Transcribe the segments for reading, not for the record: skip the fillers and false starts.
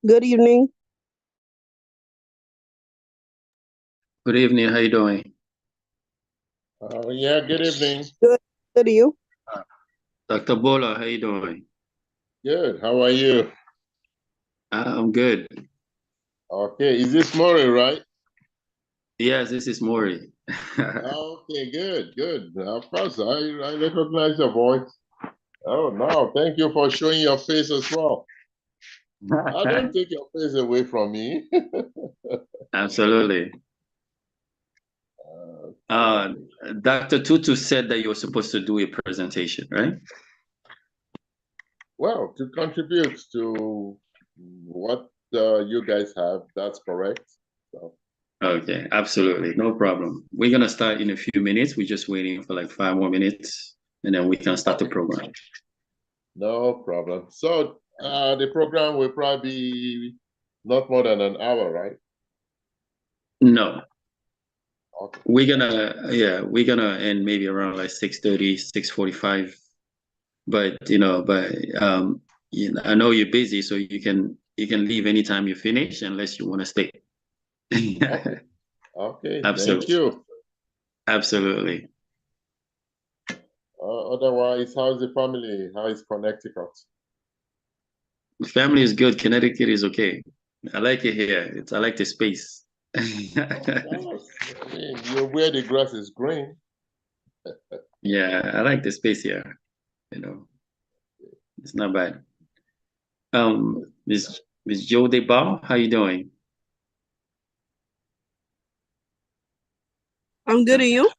Good evening. Good evening. How you doing? Yeah, good evening. Good. Good to you. Dr. Bola, how you doing? Good. How are you? I'm good. Okay, is this Maury, right? Yes, this is Maury. Okay, good, good. Of course, I recognize your voice. Oh, no, thank you for showing your face as well. I don't take your face away from me. Absolutely. Uh, Dr. Tutu said that you were supposed to do a presentation, right? Well, to contribute to what you guys have, that's correct. So, Okay, absolutely. No problem. We're gonna start in a few minutes. We're just waiting for like 5 more minutes, and then we can start the program. no problem. So, the program will probably be not more than an hour, right? No, Okay. we're gonna end maybe around like 6:30, 6:45. But I know you're busy, so you can leave anytime you finish unless you want to stay. Okay. Okay. Thank Absolutely. you. Absolutely. Otherwise, how's the family? How is Connecticut? The family is good. Connecticut is okay. I like it here. I like the space. Of course. I mean, you're where the grass is green. Yeah, I like the space here. It's not bad. Miss Joe DeBal, how you doing? I'm good. And you?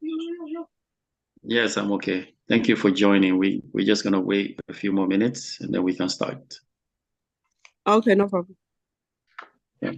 Yes, I'm okay. Thank you for joining. We're just gonna wait a few more minutes and then we can start. Okay, no problem. Yeah.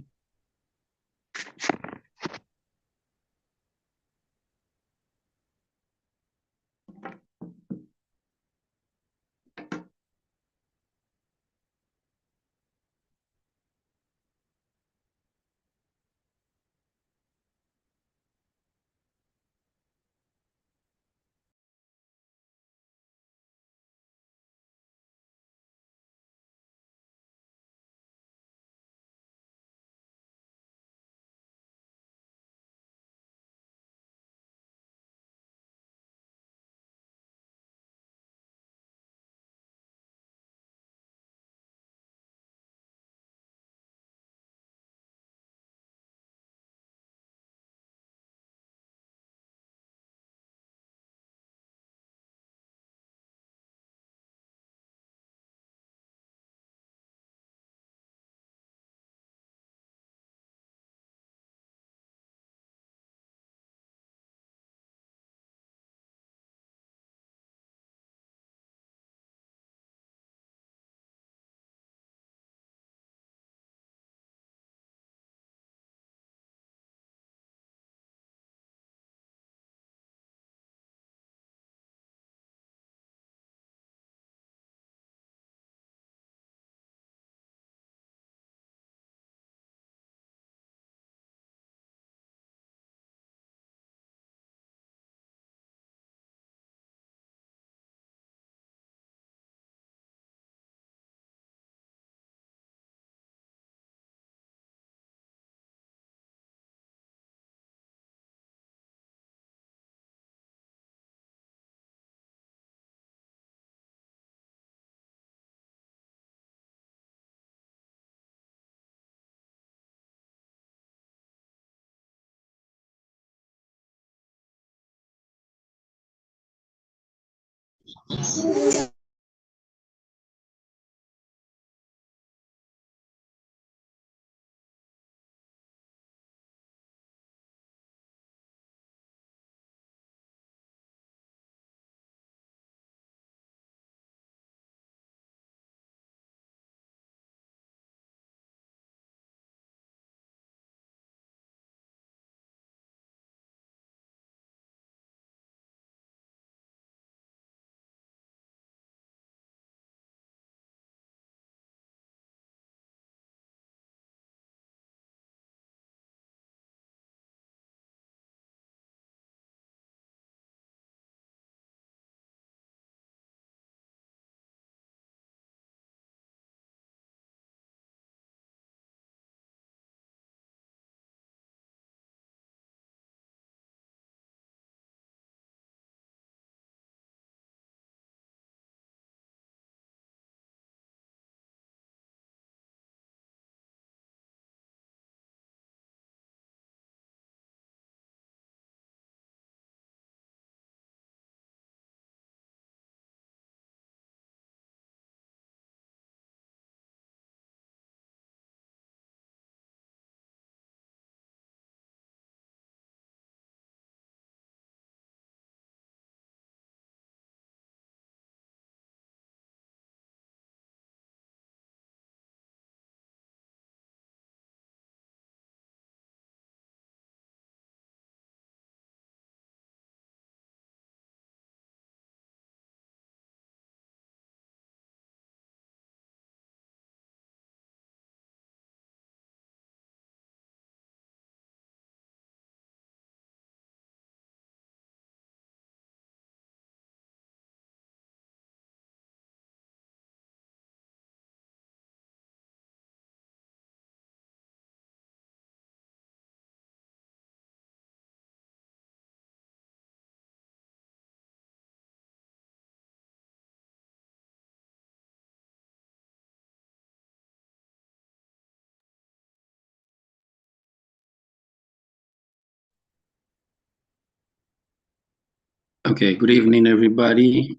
Okay, good evening, everybody.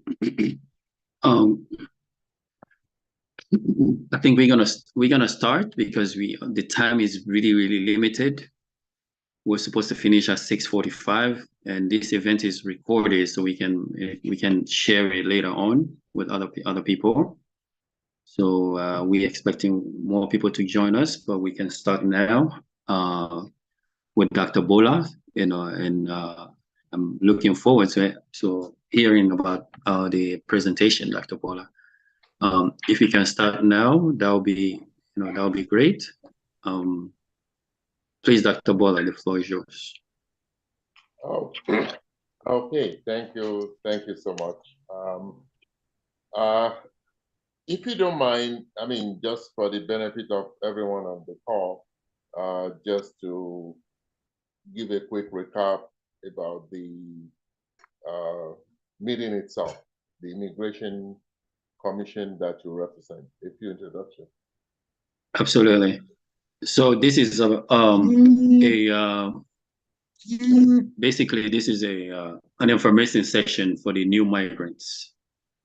Um, I think we're gonna start because the time is really limited. We're supposed to finish at 6:45, and this event is recorded, so we can share it later on with other people. So we're expecting more people to join us, but we can start now with Dr. Bola, and I'm looking forward to hearing about the presentation, Dr. Bola. If you can start now, that'll be great. Please, Dr. Bola, the floor is yours. Oh, okay. Thank you. Thank you so much. Uh, if you don't mind, I mean, just for the benefit of everyone on the call, just to give a quick recap about the uh, meeting itself, the Immigration Commission that you represent. A few introductions. Absolutely. So this is basically this is an information session for the new migrants.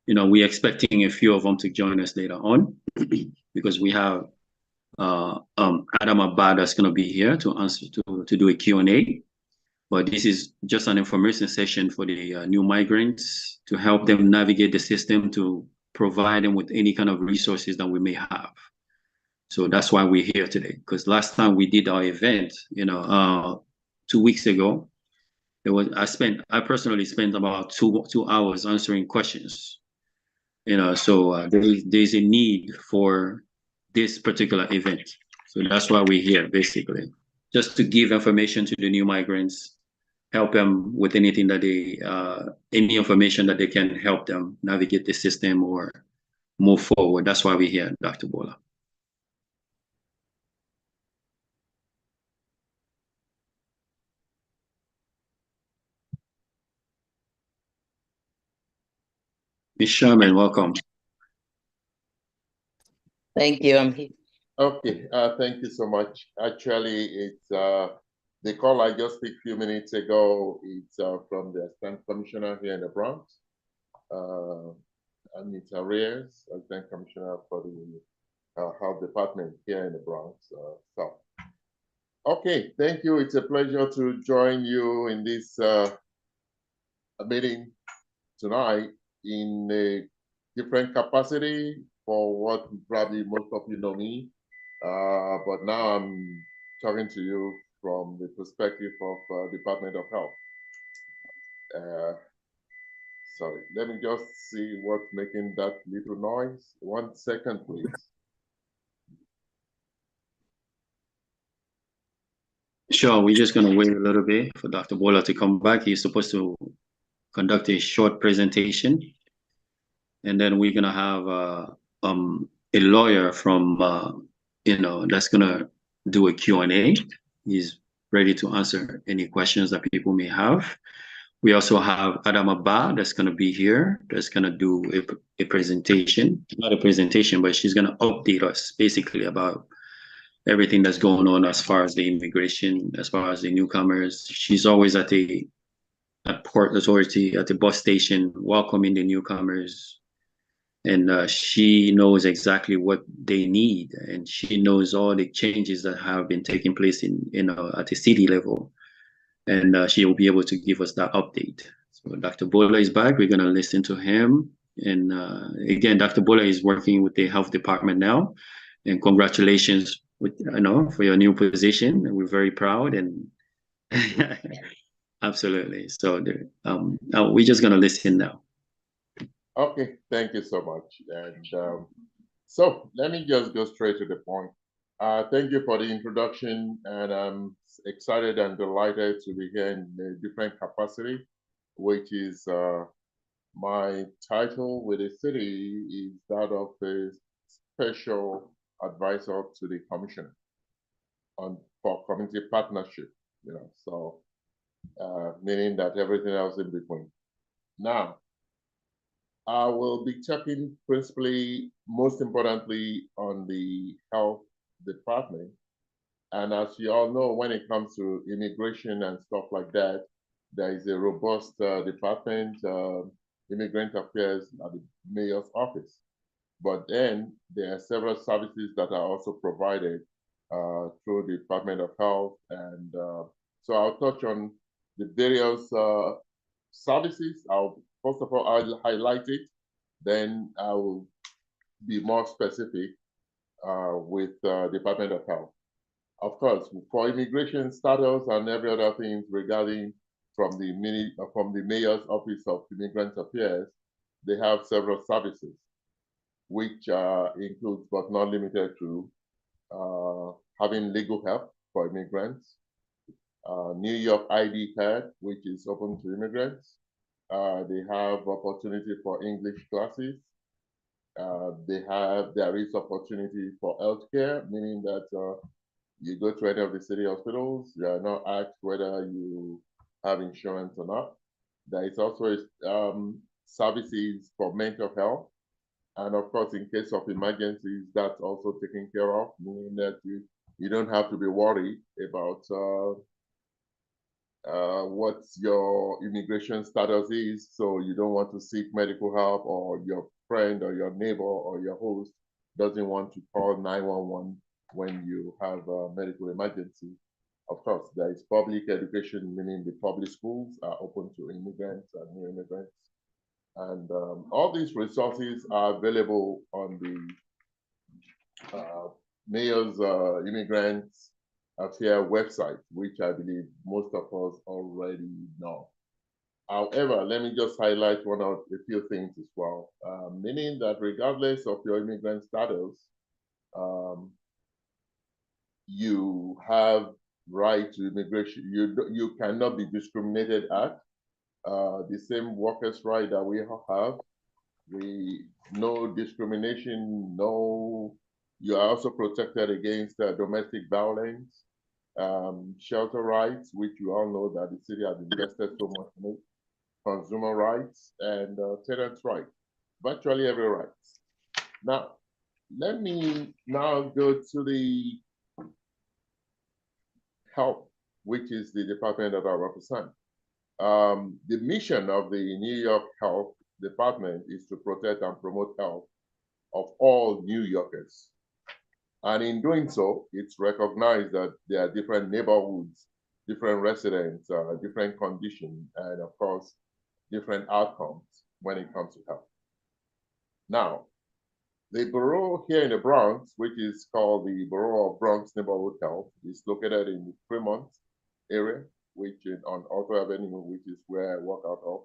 We're expecting a few of them to join us later on because we have Adam Abad that's going to be here to answer to do a Q&A. But this is just an information session for the new migrants to help them navigate the system, to provide them with any kind of resources that we may have. So that's why we're here today. Because last time we did our event, 2 weeks ago, I personally spent about two hours answering questions. So there's a need for this particular event. So that's why we're here, basically, just to give information to the new migrants, help them with anything that any information that they can help them navigate the system or move forward. That's why we're here, Dr. Bola. Ms. Sherman, welcome. Thank you. I'm here. Okay, thank you so much. Actually, it's the call I just picked a few minutes ago. It's from the Assistant Commissioner here in the Bronx. Anita Reyes, Assistant Commissioner for the Health Department here in the Bronx. Okay, thank you. It's a pleasure to join you in this meeting tonight in a different capacity for what probably most of you know me. But now I'm talking to you from the perspective of Department of Health. Sorry, let me just see what's making that little noise. 1 second, please. Sure, we're just going to wait a little bit for Dr. Bola to come back. He's supposed to conduct a short presentation. And then we're going to have a lawyer from, that's going to do a Q&A. He's ready to answer any questions that people may have. We also have Adam Abba that's going to be here. That's going to do a presentation, not a presentation, but she's going to update us basically about everything that's going on as far as the immigration, as far as the newcomers. She's always at Port Authority, at the bus station, welcoming the newcomers. And she knows exactly what they need, and she knows all the changes that have been taking place at the city level. And she will be able to give us that update. So Dr. Bola is back. We're going to listen to him. And again, Dr. Bola is working with the health department now. And congratulations for your new position. We're very proud and absolutely. So we're just going to listen now. Okay, thank you so much. And so let me just go straight to the point. Thank you for the introduction, and I'm excited and delighted to be here in a different capacity, which is my title with the city is that of a special advisor to the commissioner for community partnership, so meaning that everything else in between. Now, I will be talking principally, most importantly, on the health department. And as you all know, when it comes to immigration and stuff like that, there is a robust department, immigrant affairs at the mayor's office. But then there are several services that are also provided through the Department of Health. And so I'll touch on the various services. First of all, I'll highlight it. Then I will be more specific with Department of Health. Of course, for immigration status and every other thing regarding from the Mayor's Office of Immigrant Affairs, they have several services, which includes but not limited to having legal help for immigrants, New York ID card, which is open to immigrants. They have opportunity for English classes. There is opportunity for healthcare, meaning that you go to any of the city hospitals, you are not asked whether you have insurance or not. There is also services for mental health. And of course, in case of emergencies, that's also taken care of, meaning that you don't have to be worried about what your immigration status is. So you don't want to seek medical help, or your friend or your neighbor or your host doesn't want to call 911 when you have a medical emergency. Of course, there is public education, meaning the public schools are open to immigrants and new immigrants. And all these resources are available on the Mayor's Immigrants Affairs website, which I believe most of us already know. However, let me just highlight a few things as well, meaning that regardless of your immigrant status, you have right to immigration. You cannot be discriminated at. The same workers' right that we have. No discrimination, you are also protected against domestic violence, shelter rights, which you all know that the city has invested so much in it, consumer rights, and tenants' rights, virtually every right. Now, let me now go to the health, which is the department that I represent. The mission of the New York Health Department is to protect and promote health of all New Yorkers. And in doing so, it's recognized that there are different neighborhoods, different residents, different conditions, and of course, different outcomes when it comes to health. Now, the borough here in the Bronx, which is called the Borough of Bronx Neighborhood Health, is located in the Fremont area, which is on Auto Avenue, which is where I work out of.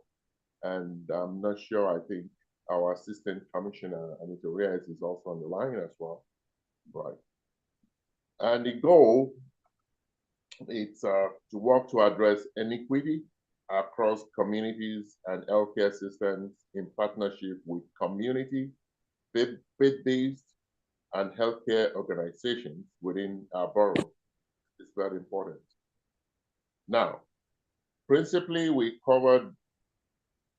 And I'm not sure, I think our Assistant Commissioner, Anita Reyes, is also on the line as well. Right. And the goal is to work to address inequity across communities and healthcare systems in partnership with community, faith-based, and healthcare organizations within our borough. It's very important. Now, principally, we covered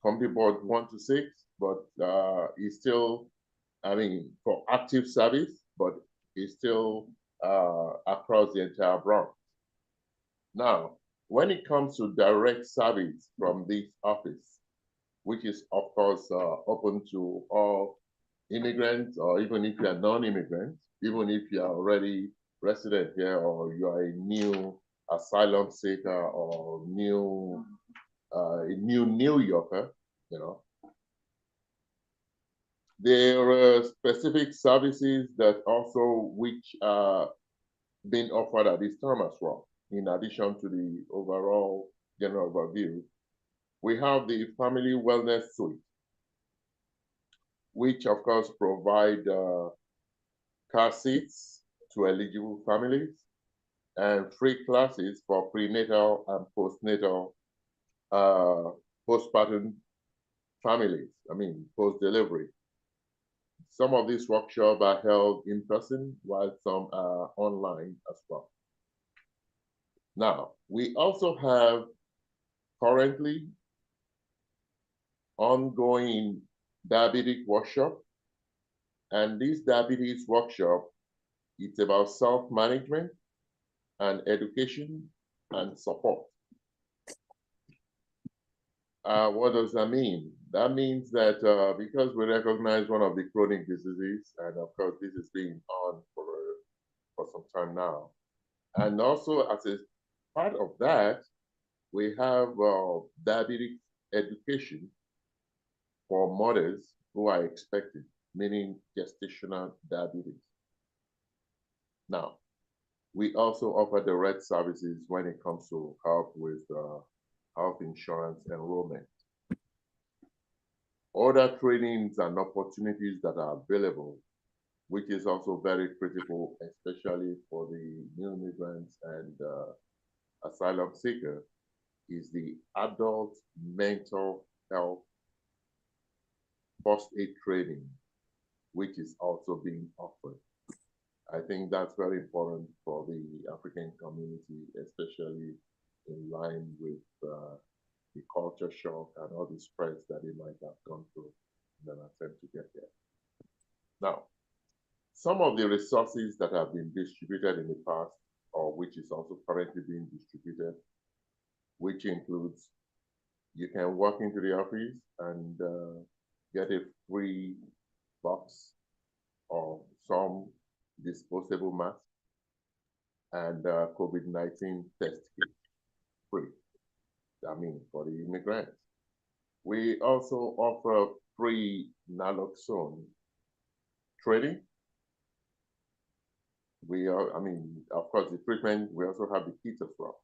Community Board 1 to 6, but it's still, for active service, but it's still across the entire Bronx. Now, when it comes to direct service from this office, which is of course open to all immigrants, or even if you are non-immigrants, even if you are already resident here, or you are a new asylum seeker, or a new New Yorker, there are specific services that also which are being offered at this time as well. In addition to the overall general overview, we have the Family Wellness Suite, which of course provide car seats to eligible families and free classes for prenatal and postnatal, postpartum families, post-delivery. Some of these workshops are held in person, while some are online as well. Now, we also have currently ongoing diabetic workshop. And this diabetes workshop, it's about self-management and education and support. What does that mean? That means that because we recognize one of the chronic diseases, and of course this has been on for some time now, and also as a part of that, we have diabetic education for mothers who are expecting, meaning gestational diabetes. Now, we also offer direct services when it comes to help with health insurance enrollment. Other trainings and opportunities that are available, which is also very critical, especially for the new immigrants and asylum seeker, is the adult mental health first aid training, which is also being offered. I think that's very important for the African community, especially in line with the culture shock and all the spreads that they might have gone through in an attempt to get there. Now, some of the resources that have been distributed in the past, or which is also currently being distributed, which includes you can walk into the office and get a free box of some disposable masks and COVID-19 test kit, free. I mean, for the immigrants. We also offer free naloxone training. I mean, of course, the treatment, we also have the kit as well.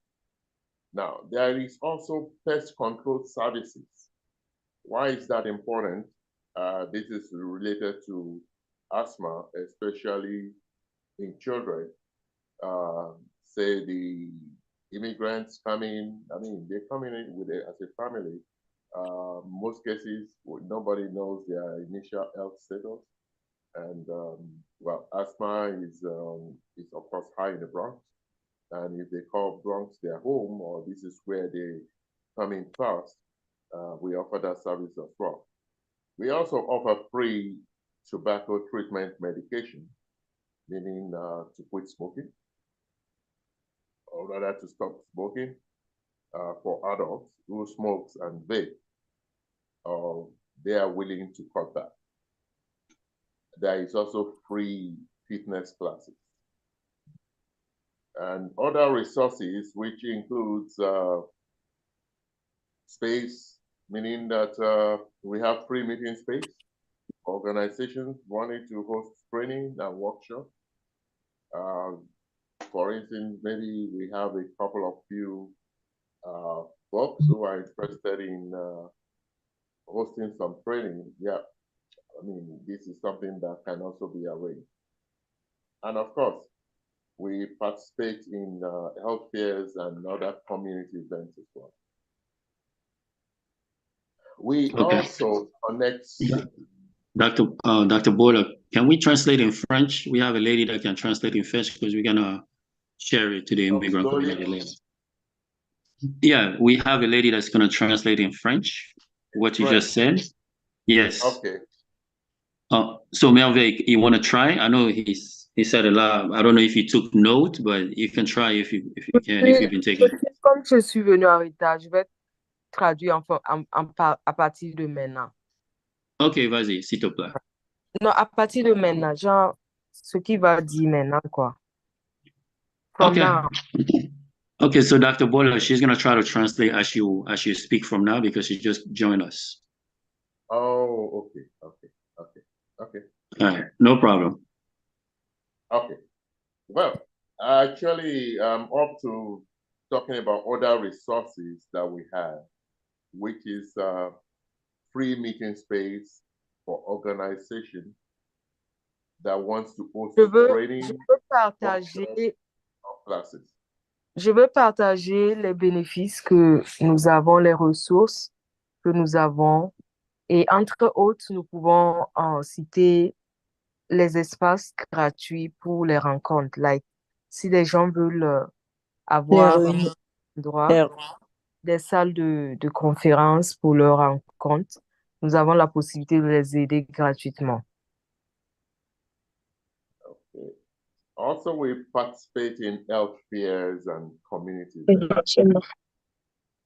Now, there is also pest control services. Why is that important? This is related to asthma, especially in children. Say the immigrants come in, I mean, they come in with as a family. Most cases, nobody knows their initial health status. And well, asthma is of course high in the Bronx. And if they call Bronx their home, or this is where they come in first, we offer that service as well. We also offer free tobacco treatment medication, meaning to quit smoking, or rather to stop smoking for adults who smokes and vape. They are willing to cut back. There is also free fitness classes and other resources, which includes space, meaning that we have free meeting space, organizations wanting to host training and workshop. For instance, maybe we have a couple of few folks who are interested in hosting some training. Yeah, I mean, this is something that can also be arranged. And of course, we participate in health fairs and other community events as well. We also connect. Dr. Bola, can we translate in French? We have a lady that can translate in French because we're gonna share it to the immigrant community later. Yeah, we have a lady that's gonna translate in French what you just said. Yes. Okay. So Merveille, you want to try? I know he said a lot. I don't know if you took note, but you can try if you can, if you've been taking. Comme je suis venu en retard, je vais traduire à partir de maintenant. Ok, vas-y, s'il te plaît. Non, à partir de maintenant, genre, ce qu'il va dire maintenant, quoi. From Okay. now. Okay, so Dr. Bola, she's gonna try to translate as you speak from now because she just joined us. Oh, okay. All right, no problem. Okay. Well, actually, I'm up to talking about other resources that we have, which is free meeting space for organization that wants to host training classes. Je veux partager les bénéfices que nous avons, les ressources que nous avons. Et entre autres, nous pouvons citer les espaces gratuits pour les rencontres. Like, si les gens veulent avoir des salles de conférences pour leurs rencontres, nous avons la possibilité de les aider gratuitement. Okay. Also, we participate in health fairs and community events.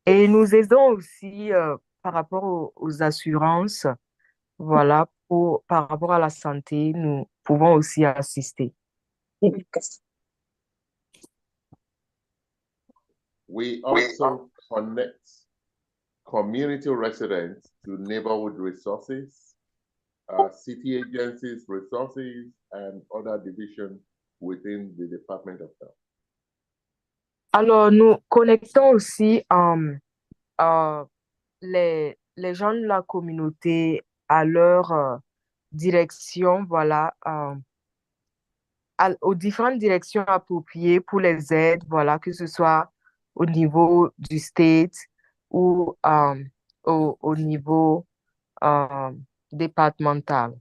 Et nous aidons aussi par rapport aux assurances, voilà, par rapport à la santé, nous pouvons aussi assister. We also connect community residents to neighborhood resources, city agencies resources, and other divisions within the Department of Health. Alors, nous connectons aussi les gens de la communauté à leur direction, voilà, aux différentes directions appropriées pour les aides, voilà, que ce soit au niveau du state ou au niveau euh, départemental.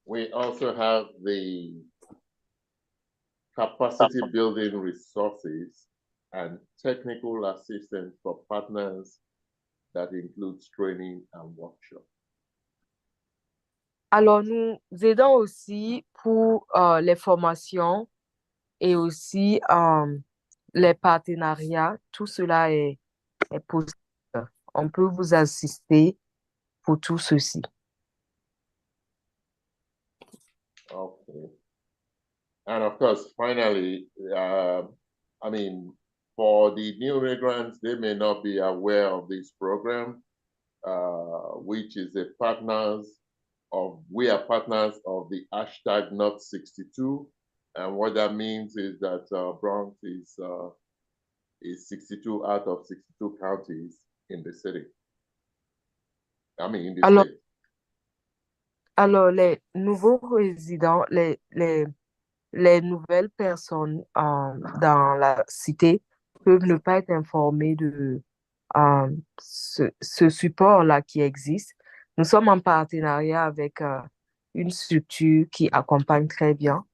We also have the capacity building resources and technical assistance for partners that includes training and workshops. Alors, nous aidons aussi pour les formations et aussi les partenariats. Tout cela est possible. On peut vous assister pour tout ceci. Okay. And of course, finally, for the new migrants, they may not be aware of this program, which is we are partners of the hashtag Not 62. And what that means is that Bronx is 62 out of 62 counties in the city. In the Alors, state. alors les nouveaux résidents, les nouvelles personnes dans la cité peuvent ne pas être informées de ce support-là qui existe. Nous sommes en partenariat avec une structure qui accompagne très bien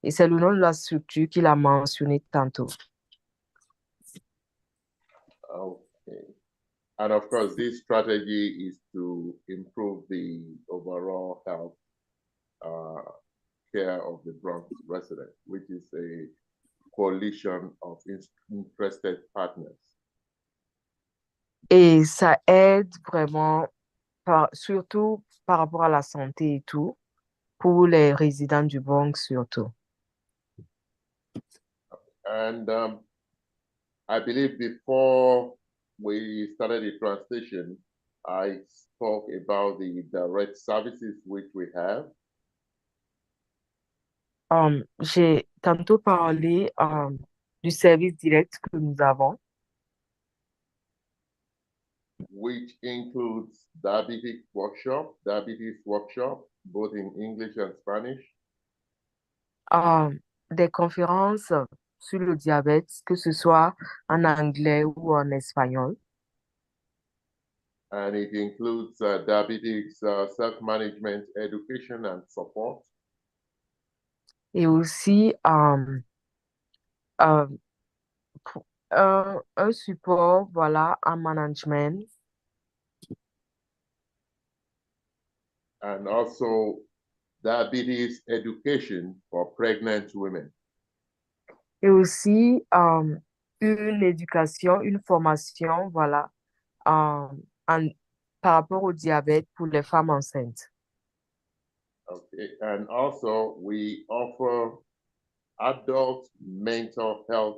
et c'est le nom de la structure qu'il a mentionné tantôt. Okay. And of course, this strategy is to improve the overall health care of the Bronx residents, which is a coalition of interested partners. Et ça aide vraiment, surtout par rapport à la santé et tout, pour les résidents du Bronx surtout. And I believe before we started the transition, I spoke about the direct services which we have. J'ai tantôt parlé du service direct que nous avons, which includes diabetes workshop, both in English and Spanish. des conférences sur le diabète, que ce soit en anglais ou en espagnol. And it includes diabetes self-management education and support. Et aussi euh, un support, voilà, en management. And also diabetes education for pregnant women. Et aussi une éducation, une formation, voilà, par rapport au diabète pour les femmes enceintes. Okay, and also we offer adult mental health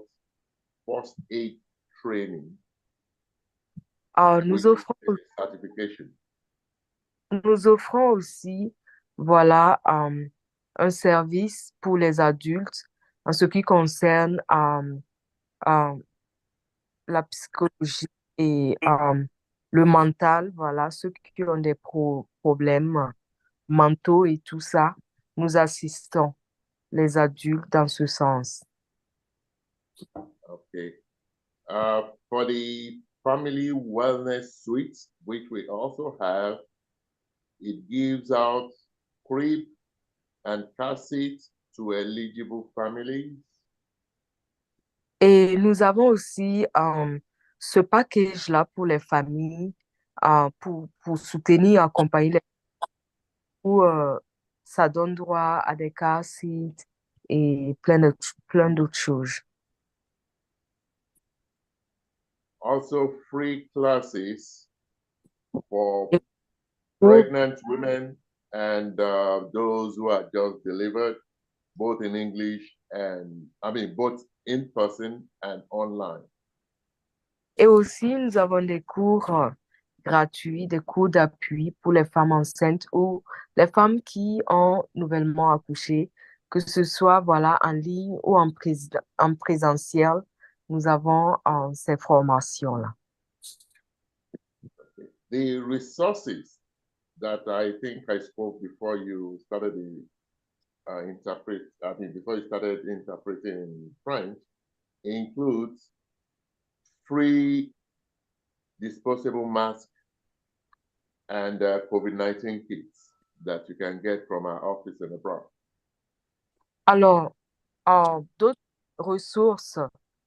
first aid training. Nous offrons, certification. nous offrons aussi, voilà, un service pour les adultes en ce qui concerne la psychologie et le mental, voilà, ceux qui ont des problèmes mentaux et tout ça, nous assistons les adultes dans ce sens. Okay. For the family wellness suite, which we also have, it gives out crib and car seats to eligible families. Et nous avons aussi ce package-là pour les familles, pour soutenir, accompagner les où ça donne droit à des car seats et plein d'autres choses. Also free classes for Et pregnant women and those who are just delivered, both in English and, both in person and online. et aussi, nous avons des cours gratuits, des cours d'appui pour les femmes enceintes ou les femmes qui ont nouvellement accouché, que ce soit voilà, en ligne ou en présentiel. Nous avons ces formations-là. The resources that I think I spoke before you started before you started interpreting in French, includes free disposable masks and COVID-19 kits that you can get from our office in abroad. Alors, d'autres ressources,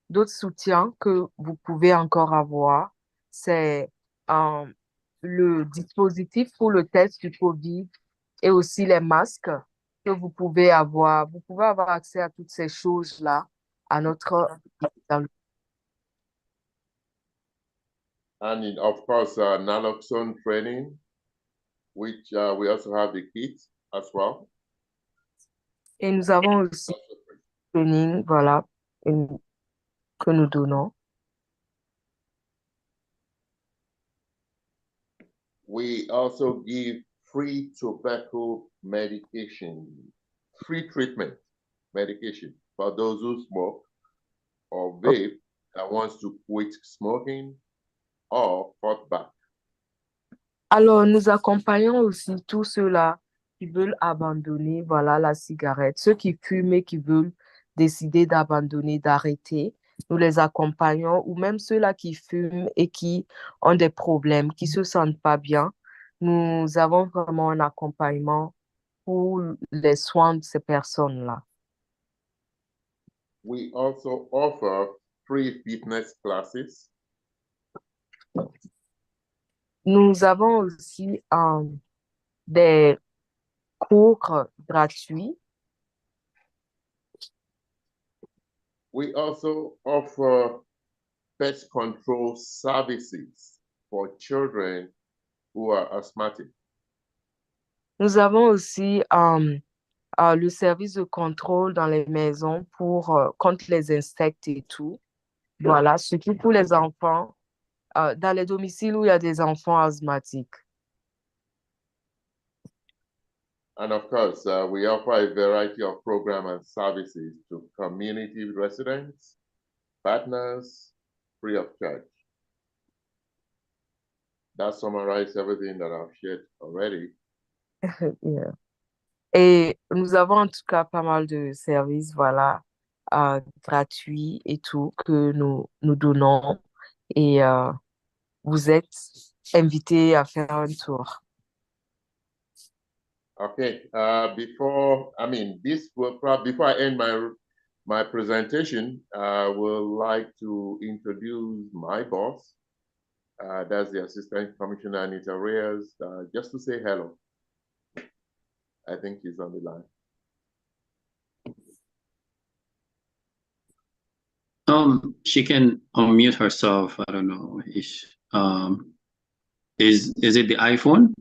d'autres soutiens que vous pouvez encore avoir, c'est le dispositif pour le test du COVID et aussi les masques que vous pouvez avoir. Vous pouvez avoir accès à toutes ces choses-là à notre dans- And of course, naloxone training, which we also have the kit as well. Et nous avons aussi le training, voilà, que nous donnons. We also give free tobacco medication, free treatment medication for those who smoke or vape that wants to quit smoking or cut back. Alors, nous accompagnons aussi tous ceux-là qui veulent abandonner, voilà, la cigarette. Ceux qui fument et qui veulent décider d'abandonner, d'arrêter, nous les accompagnons. Ou même ceux-là qui fument et qui ont des problèmes, qui se sentent pas bien. Nous avons vraiment un accompagnement pour les soins de ces personnes-là. We also offer free fitness classes. Nous avons aussi des cours gratuits. We also offer pest control services for children who are asthmatic. Nous avons aussi le service de contrôle dans les maisons pour contre les insectes et tout. Voilà, surtout pour les enfants, dans les domiciles où il y a des enfants asthmatiques. And of course, we offer a variety of programs and services to community residents, partners, free of charge. That summarizes everything that I've shared already. Yeah. Et nous avons en tout cas pas mal de services, voilà, gratuits et tout que nous donnons. Et vous êtes invités à faire un tour. Okay, before I end my presentation, I would like to introduce my boss. That's the Assistant Commissioner Anita Reyes, just to say hello. I think he's on the line. She can unmute herself. I don't know. Is it the iPhone?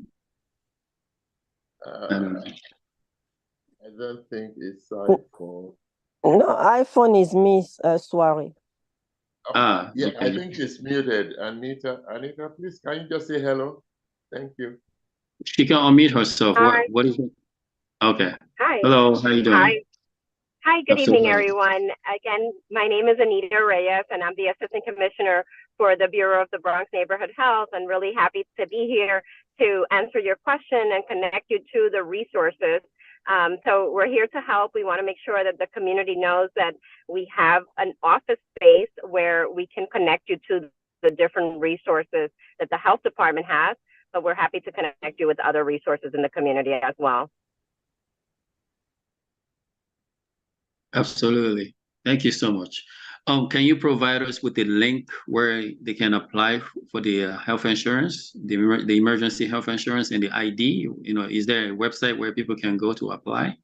I don't know. I don't think it's iPhone. No, iPhone is Miss Soiree. Yeah, Okay. I think she's muted. Anita, please, can you just say hello? Thank you. She can unmute herself. Hi. What is it? Okay. Hi. Hello, how you doing? Hi, good evening, Absolutely. everyone. Again, my name is Anita Reyes, and I'm the Assistant Commissioner for the Bureau of the Bronx Neighborhood Health, and really happy to be here to answer your question and connect you to the resources. So we're here to help. We want to make sure that the community knows that we have an office space where we can connect you to the different resources that the health department has, but we're happy to connect you with other resources in the community as well. Absolutely. Thank you so much. Can you provide us with the link where they can apply for the health insurance, the emergency health insurance and the ID? You know, is there a website where people can go to apply?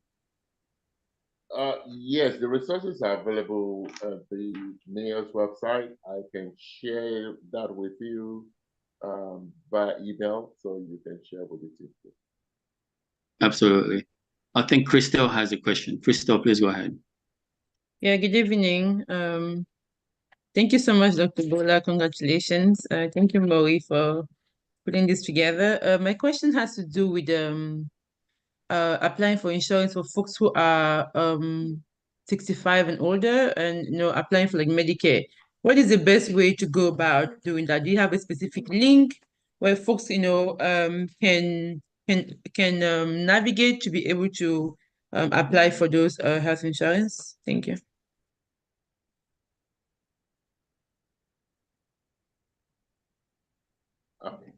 Yes, the resources are available at the mayor's website. I can share that with you by email, so you can share with the team. Absolutely. I think Christel has a question. Christel, please go ahead. Yeah, good evening. Thank you so much, Dr. Bola. Congratulations. Thank you, Maury, for putting this together. My question has to do with applying for insurance for folks who are 65 and older, and applying for like Medicare. What is the best way to go about doing that? Do you have a specific link where folks can navigate to be able to apply for those health insurance? Thank you. Okay.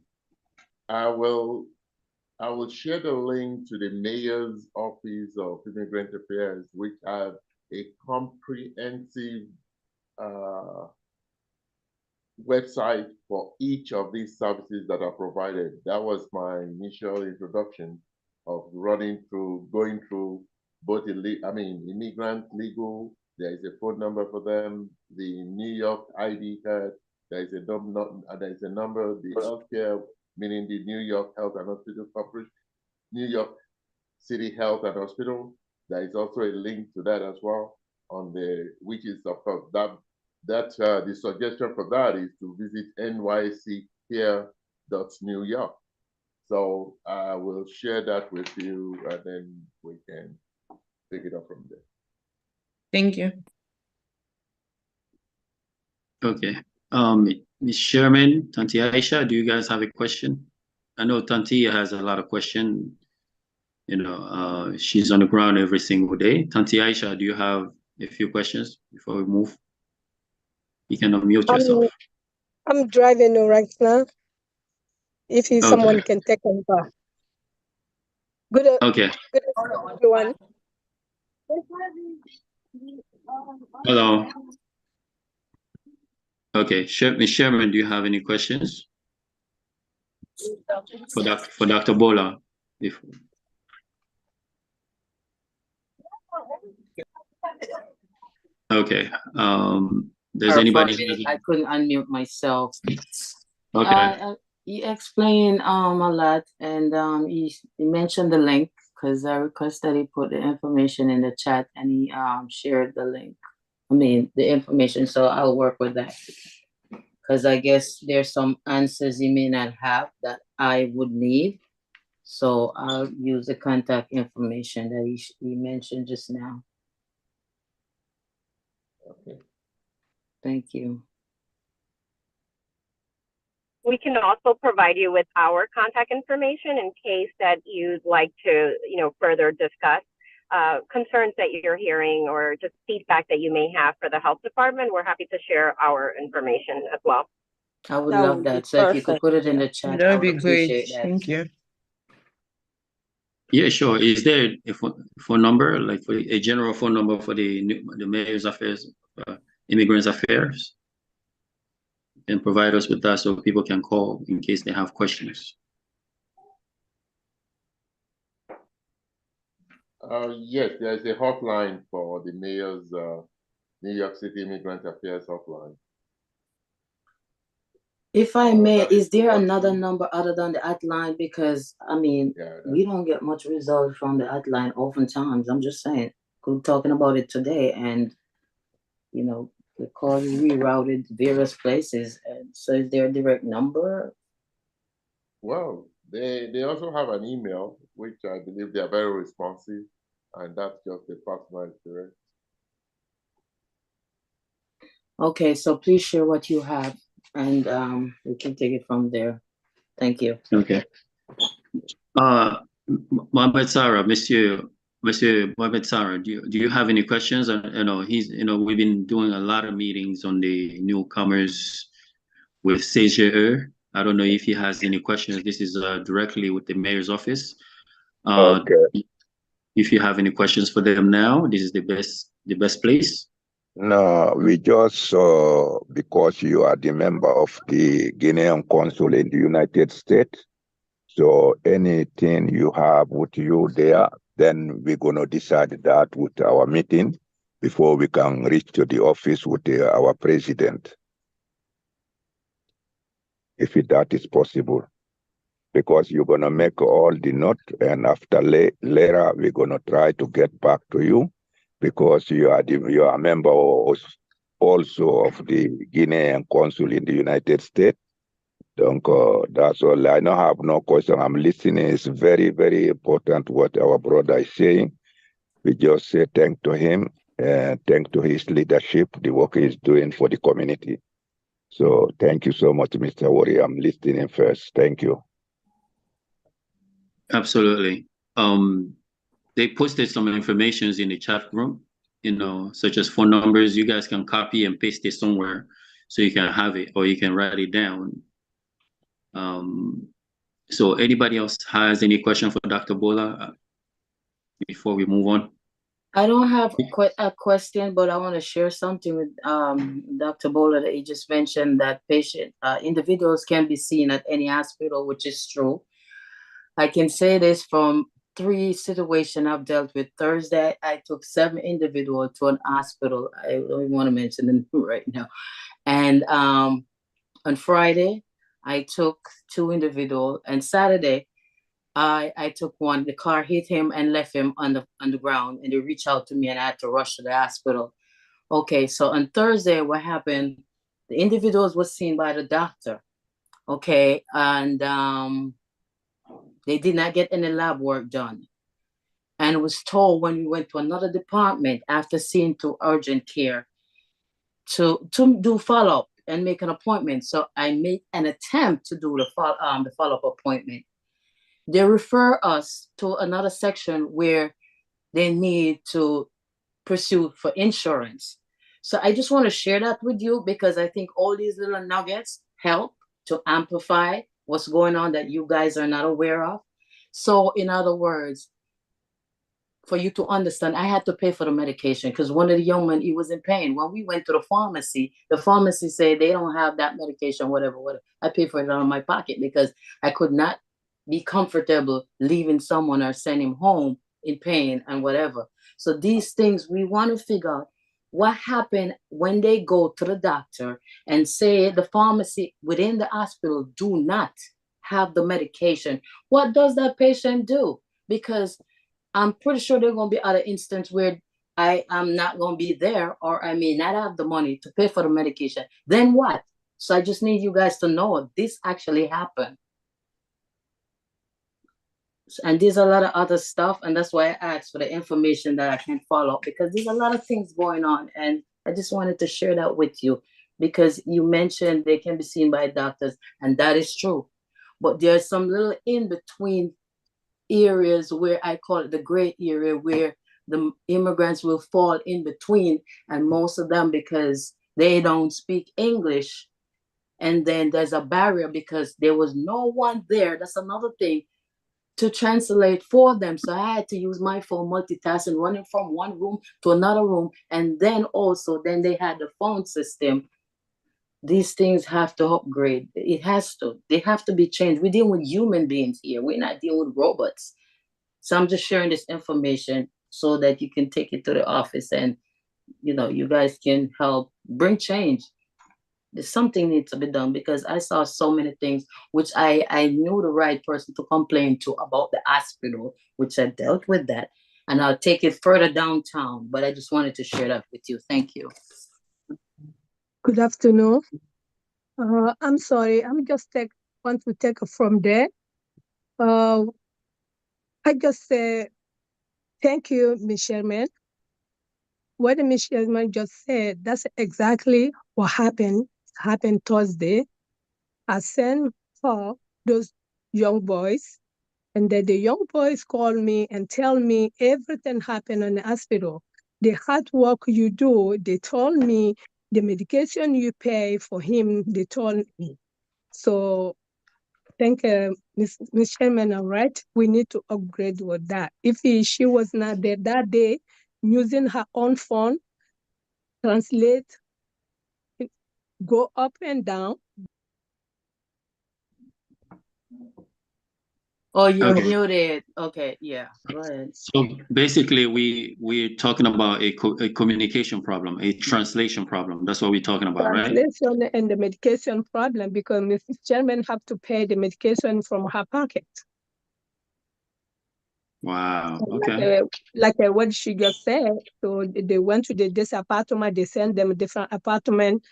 I will share the link to the Mayor's Office of Immigrant Affairs, which have a comprehensive website for each of these services that are provided. That was my initial introduction of going through both immigrant legal. There is a phone number for them. The New York ID card. There is a number. The healthcare, meaning the New York Health and Hospital Corporation, New York City Health and Hospital. There is also a link to that as well which is of course the suggestion for that is to visit nyccare.New York. So I will share that with you, and then we can pick it up from there. Thank you. Okay. Ms. Sherman, Tanti Aisha, do you guys have a question? I know Tanti has a lot of questions. She's on the ground every single day. Tanti Aisha, do you have a few questions before we move? You can unmute yourself. I'm driving right now. If someone can take over. Good okay. Good everyone. Hello. Okay, Ms. Sherman, do you have any questions for Dr. Bola? Okay. Does anybody? I couldn't unmute myself. Okay. He explained a lot, and he mentioned the link because I requested he put the information in the chat, and he shared the link. The information. So I'll work with that because I guess there's some answers he may not have that I would need. So I'll use the contact information that he mentioned just now. Okay. Thank you. We can also provide you with our contact information in case that you'd like to, further discuss concerns that you're hearing or just feedback that you may have for the health department. We're happy to share our information as well. I would love that. So if you could put it in the chat, that would be great. Thank you. Yeah, sure. Is there a phone number, like for a general phone number for the Mayor's Affairs, Immigrants Affairs? And provide us with that so people can call in case they have questions. Yes, there's a hotline for the Mayor's New York City Immigrant Affairs hotline. If I may, is there another number other than the hotline? Because we don't get much result from the hotline oftentimes. I'm just saying, we're talking about it today, and the call is rerouted various places. And so is there a direct number? Well, they also have an email, which I believe they are very responsive, and that's just a personal direct. Okay, so please share what you have, and we can take it from there. Thank you. Okay. Mohamed Sarah, Monsieur Mohamed Sarah, do you have any questions? We've been doing a lot of meetings on the newcomers with CGE. I don't know if he has any questions. This is directly with the mayor's office. Okay. If you have any questions for them now, this is the best place. No, we just because you are the member of the Guinean Council in the United States, So anything you have with you there, then we're going to decide that with our meeting before we can reach to the office with our president. If that is possible. Because you're going to make all the note, and after later, we're going to try to get back to you, because you are a member also of the Guinean Consul in the United States. Donc, that's all. I don't have no question. I'm listening. It's very, very important what our brother is saying. We just say thank to him and thank to his leadership, the work he's doing for the community. So thank you so much, Mr. Wari. I'm listening first. Thank you. Absolutely. They posted some informations in the chat room, such as phone numbers. You guys can copy and paste it somewhere so you can have it, or you can write it down. So anybody else has any question for Dr. Bola before we move on? I don't have a question, but I want to share something with Dr. Bola that he just mentioned, that individuals can be seen at any hospital, which is true. I can say this from 3 situations I've dealt with. Thursday, I took 7 individuals to an hospital. I don't even want to mention them right now. And on Friday, I took 2 individuals. And Saturday, I took one. The car hit him and left him on the ground. And they reached out to me, and I had to rush to the hospital. Okay, so on Thursday, what happened? The individuals were seen by the doctor. Okay, and they did not get any lab work done. And was told when we went to another department after seeing to urgent care to do follow-up and make an appointment. So I made an attempt to do the follow-up appointment. They refer us to another section where they need to pursue for insurance. So I just want to share that with you, because I think all these little nuggets help to amplify what's going on that you guys are not aware of. So in other words, for you to understand, I had to pay for the medication because one of the young men, he was in pain. When we went to the pharmacy said they don't have that medication, whatever. I paid for it out of my pocket because I could not be comfortable leaving someone or send him home in pain and whatever. So these things, we want to figure out what happened when they go to the doctor and say the pharmacy within the hospital do not have the medication. What does that patient do? Because I'm pretty sure there are going to be other instances where I am not going to be there, or I may not have the money to pay for the medication. Then what? So I just need you guys to know this actually happened. And there's a lot of other stuff, and that's why I asked for the information that I can follow up, because there's a lot of things going on, and I just wanted to share that with you, because you mentioned they can be seen by doctors, and that is true. But there's some little in-between areas where I call it the gray area, where the immigrants will fall in between, and most of them, because they don't speak English, and then there's a barrier because there was no one there. That's another thing, to translate for them. So I had to use my phone, multitasking, running from one room to another room, and then they had the phone system. These things have to upgrade. They have to be changed. We're dealing with human beings here. We're not dealing with robots. So I'm just sharing this information so that you can take it to the office and, you guys can help bring change. There's something needs to be done, because I saw so many things, which I knew the right person to complain to about the hospital, which I dealt with that. And I'll take it further downtown, but I just wanted to share that with you. Thank you. Good afternoon. I'm sorry. I'm just want to take it from there. I just say thank you, Ms. Sherman. What Ms. Sherman just said, that's exactly what happened Thursday. I sent her those young boys, and then the young boys call me and tell me everything happened in the hospital. The hard work you do, they told me, the medication you pay for him, they told me. So thank Ms. Chairman, all right, we need to upgrade with that. If she was not there that day, using her own phone, translate, go up and down. Oh, you're Okay. muted. Okay, yeah, go ahead. So basically, we're talking about a communication problem, a translation problem. That's what we're talking about, right? Translation and the medication problem, because Mrs. Chairman have to pay the medication from her pocket. Wow. Okay. Like what she just said. So they went to this apartment, they send them a different apartment,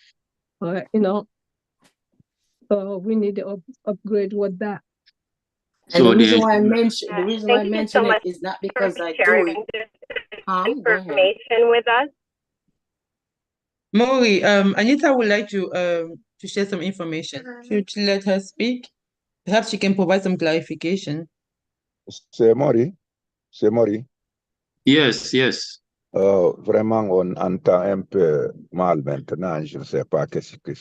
you know. So we need to upgrade with that. And So the reason there's why I mention Thank you so it much is not for because I do sharing it. this Go ahead. information with us. Maury, Anita would like to share some information. Should you let her speak? Perhaps she can provide some clarification. C'est Mori. C'est Mori. yes, yes. Vraiment, on entend un peu mal maintenant. Je ne sais pas qu'est-ce qui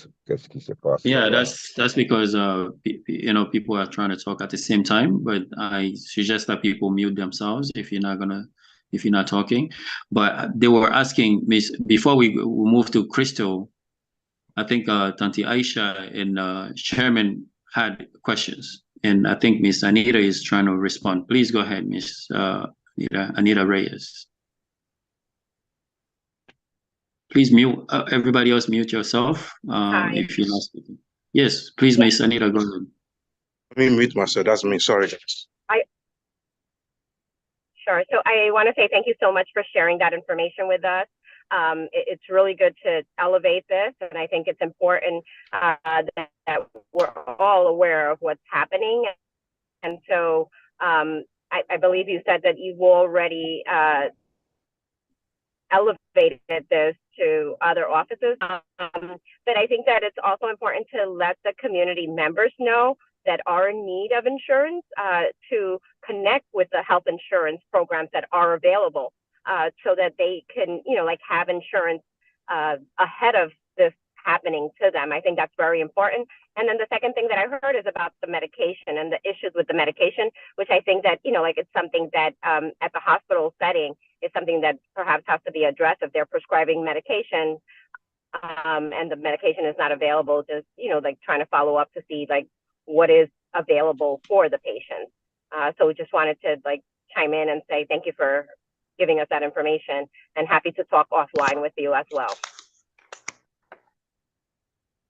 se passe. Yeah, Voilà. that's because you know, people are trying to talk at the same time, but I suggest that people mute themselves if you're not talking. But they were asking Miss before we move to Crystal. I think Tanti Aisha and Chairman had questions, and I think Miss Anita is trying to respond. Please go ahead, Miss Anita Reyes. Please mute everybody else. Mute yourself if you're not speaking. Yes, please, Miss Anita, go ahead. Let me mute myself. That's me. Sorry, guys. Sure. So I want to say thank you so much for sharing that information with us. It's really good to elevate this, and I think it's important that we're all aware of what's happening. And so I believe you said that you've already elevated this to other offices. But I think that it's also important to let the community members know that are in need of insurance to connect with the health insurance programs that are available so that they can, like have insurance ahead of this happening to them. I think that's very important. And then the second thing that I heard is about the medication and the issues with the medication, which I think that, like it's something that at the hospital setting is something that perhaps has to be addressed if they're prescribing medication and the medication is not available, just, like trying to follow up to see like what is available for the patient. So we just wanted to like chime in and say thank you for giving us that information, and happy to talk offline with you as well.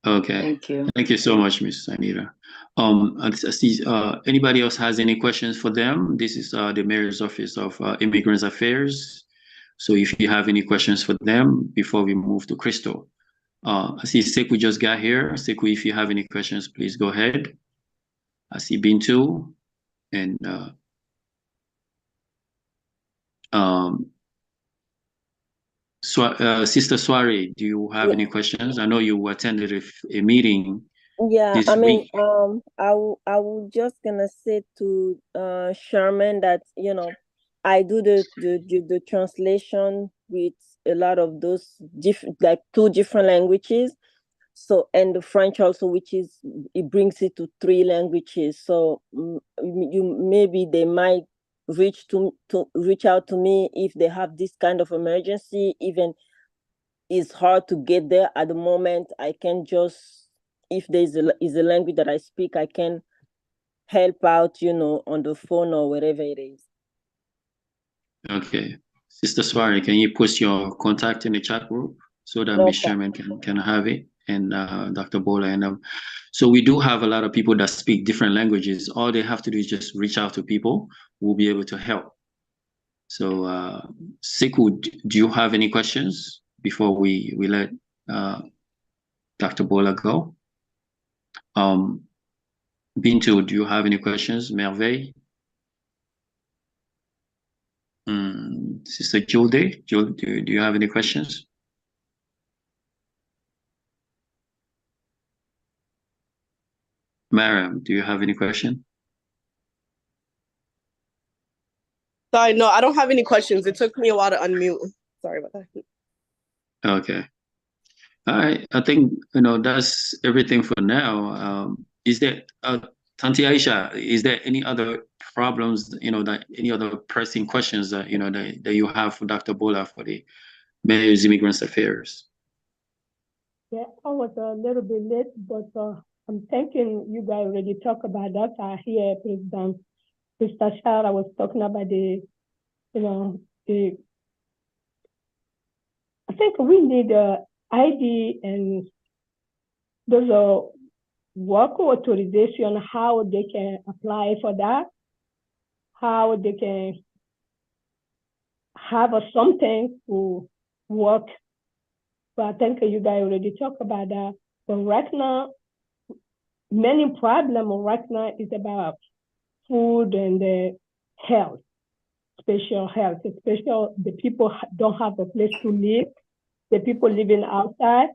Okay. Thank you. Thank you so much, Miss Anita. Anybody else has any questions for them? This is the Mayor's Office of Immigrants Affairs. So if you have any questions for them before we move to Crystal. I see Sekou just got here. Sekou, if you have any questions, please go ahead. I see Bintu and Sister Soiree, do you have any questions? I know you attended a meeting Yeah, this week. I will just gonna say to Sherman that I do the translation with a lot of those like 2 different languages. So, and the French also, which is, it brings it to 3 languages. So maybe they might reach out to me if they have this kind of emergency. Even it's hard to get there at the moment. I can just, if there is a language that I speak, I can help out, on the phone or wherever it is. Okay. Sister Soiree, can you post your contact in the chat group so that Ms. Sherman can have it, and Dr. Bola and so we do have a lot of people that speak different languages. All they have to do is just reach out to people who will be able to help. So Sekou, do you have any questions before we let Dr. Bola go? Bintu, do you have any questions? Merveille? Sister Julde, do you have any questions? Mariam, do you have any question? Sorry, no, I don't have any questions. It took me a while to unmute. Sorry about that. Okay. All right. I think, that's everything for now. Is there, Tanti Aisha, is there any other problems, that any other pressing questions that, that you have for Dr. Bola for the Mayor's Immigrants Affairs? Yeah, I was a little bit late, but I'm thinking you guys already talked about that. I hear President Mr. Shara was talking about I think we need a ID and those are work authorization, how they can apply for that, how they can have something to work. But I think you guys already talked about that. But right now, many problems right now is about food and health, special health, especially the people don't have a place to live. The people living outside.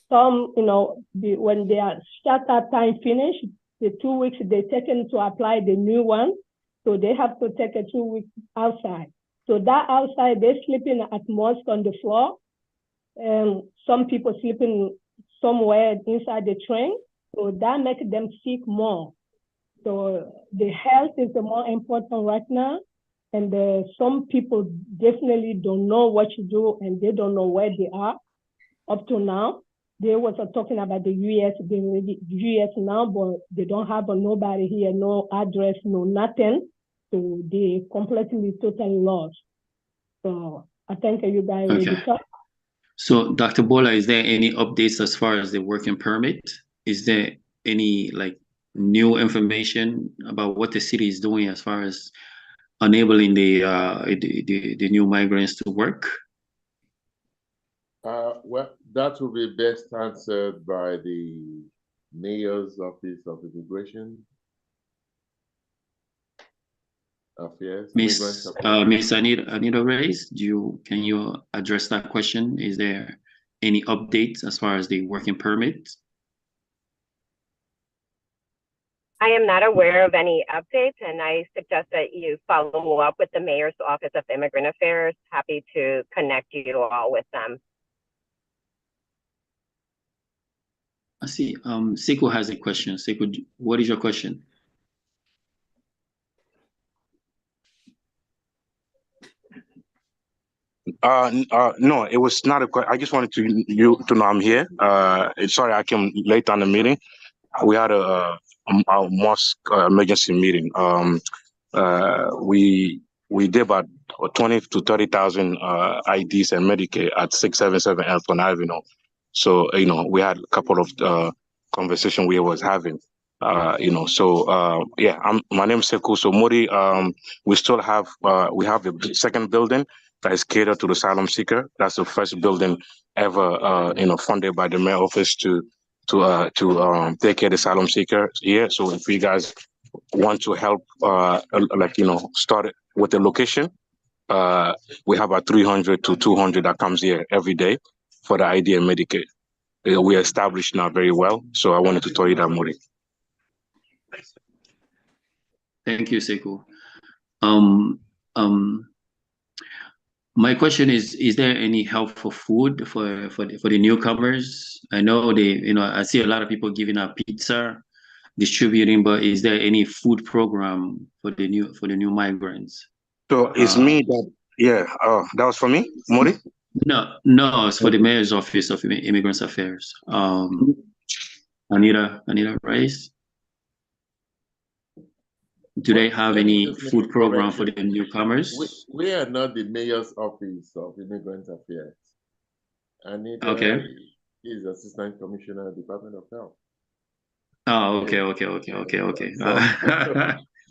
Some, when their startup time finished, the 2 weeks they taken to apply the new one. So they have to take a 2 weeks outside. So that outside, they're sleeping at most on the floor. And some people sleeping somewhere inside the train. So that makes them sick more. So the health is the more important right now. And some people definitely don't know what to do and they don't know where they are up to now. They was talking about the U.S. They already U.S. now, but they don't have nobody here, no address, no nothing. So they completely totally lost. So I think you guys already talked. So Dr. Bola, is there any updates as far as the working permit? Is there any new information about what the city is doing as far as enabling the new migrants to work? Well, that will be best answered by the Mayor's Office of Immigration Affairs. Miss Anita Reyes, can you address that question? Is there any updates as far as the working permit? I am not aware of any updates, and I suggest that you follow up with the Mayor's Office of Immigrant Affairs. Happy to connect you all with them. I see. Sekou has a question. Sekou, what is your question? No, it was not a question. I just wanted you to know I'm here. Sorry, I came late on the meeting. We had a mosque emergency meeting. We did about 20 to 30,000 IDs and Medicaid at 677 Elton Avenue. So we had a couple of conversation we was having. My name is Sekou. So Modi, we still have we have a second building that is catered to the asylum seeker. That's the first building ever funded by the mayor office to take care of the asylum seeker here. So if you guys want to help start it with the location, we have about 300 to 200 that comes here every day for the ID and Medicaid. We are established now very well. So I wanted to tell you that, Modi. Thank you, Sekou. My question is there any help for food for the newcomers? I know I see a lot of people giving out pizza, distributing, but is there any food program for the new migrants? So it's me that that was for me, Modi? No, it's for the Mayor's Office of Immigrants Affairs. Anita Rice. Do they have any food program for the newcomers? We are not the Mayor's Office of Immigrant Affairs. Anita is Assistant Commissioner, Department of Health. Oh, okay.